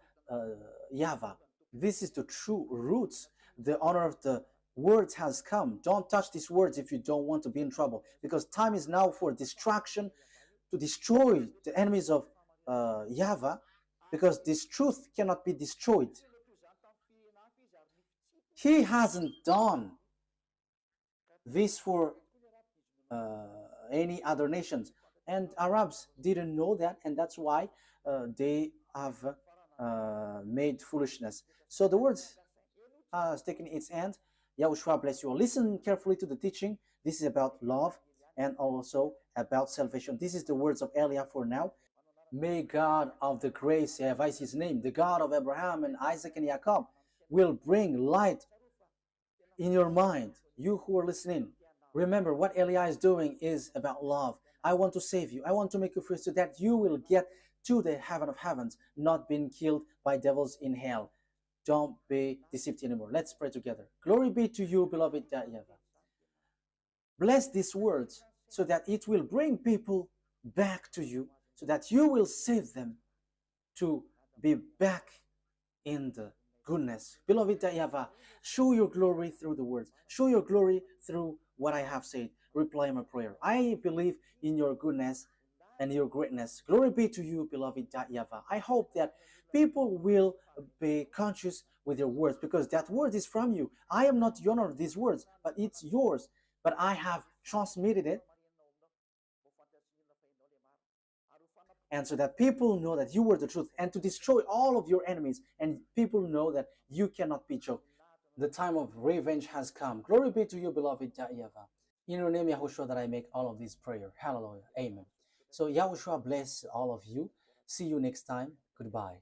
YAHVAH. This is the true roots. The honor of the words has come. Don't touch these words if you don't want to be in trouble, because time is now for destruction, to destroy the enemies of YAHVAH, because this truth cannot be destroyed. He hasn't done this for any other nations, and Arabs didn't know that, and that's why they have made foolishness. So the words has taken its end. YAHOSHUAH bless you all. Listen carefully to the teaching. This is about love and also about salvation. This is the words of Elia for now. May God of the grace, YAHVAH is his name, the God of Abraham and Isaac and Jacob, will bring light in your mind. You who are listening, remember what Elia is doing is about love. I want to save you. I want to make you free so that you will get to the heaven of heavens, not being killed by devils in hell. Don't be deceived anymore. Let's pray together. Glory be to you, beloved YAHVAH. Bless these words so that it will bring people back to you, so that you will save them to be back in the goodness. Beloved YAHVAH, show your glory through the words. Show your glory through what I have said. Reply my prayer. I believe in your goodness and your greatness. Glory be to you, beloved YAHVAH. I hope that people will be conscious with your words, because that word is from you. I am not the owner of these words, but it's yours. But I have transmitted it, and so that people know that you were the truth, and to destroy all of your enemies, and people know that you cannot be choked. The time of revenge has come. Glory be to you, beloved YAHVAH. In your name, YAHOSHUAH, that I make all of these prayer. Hallelujah. Amen. So YAHOSHUAH bless all of you. See you next time. Goodbye.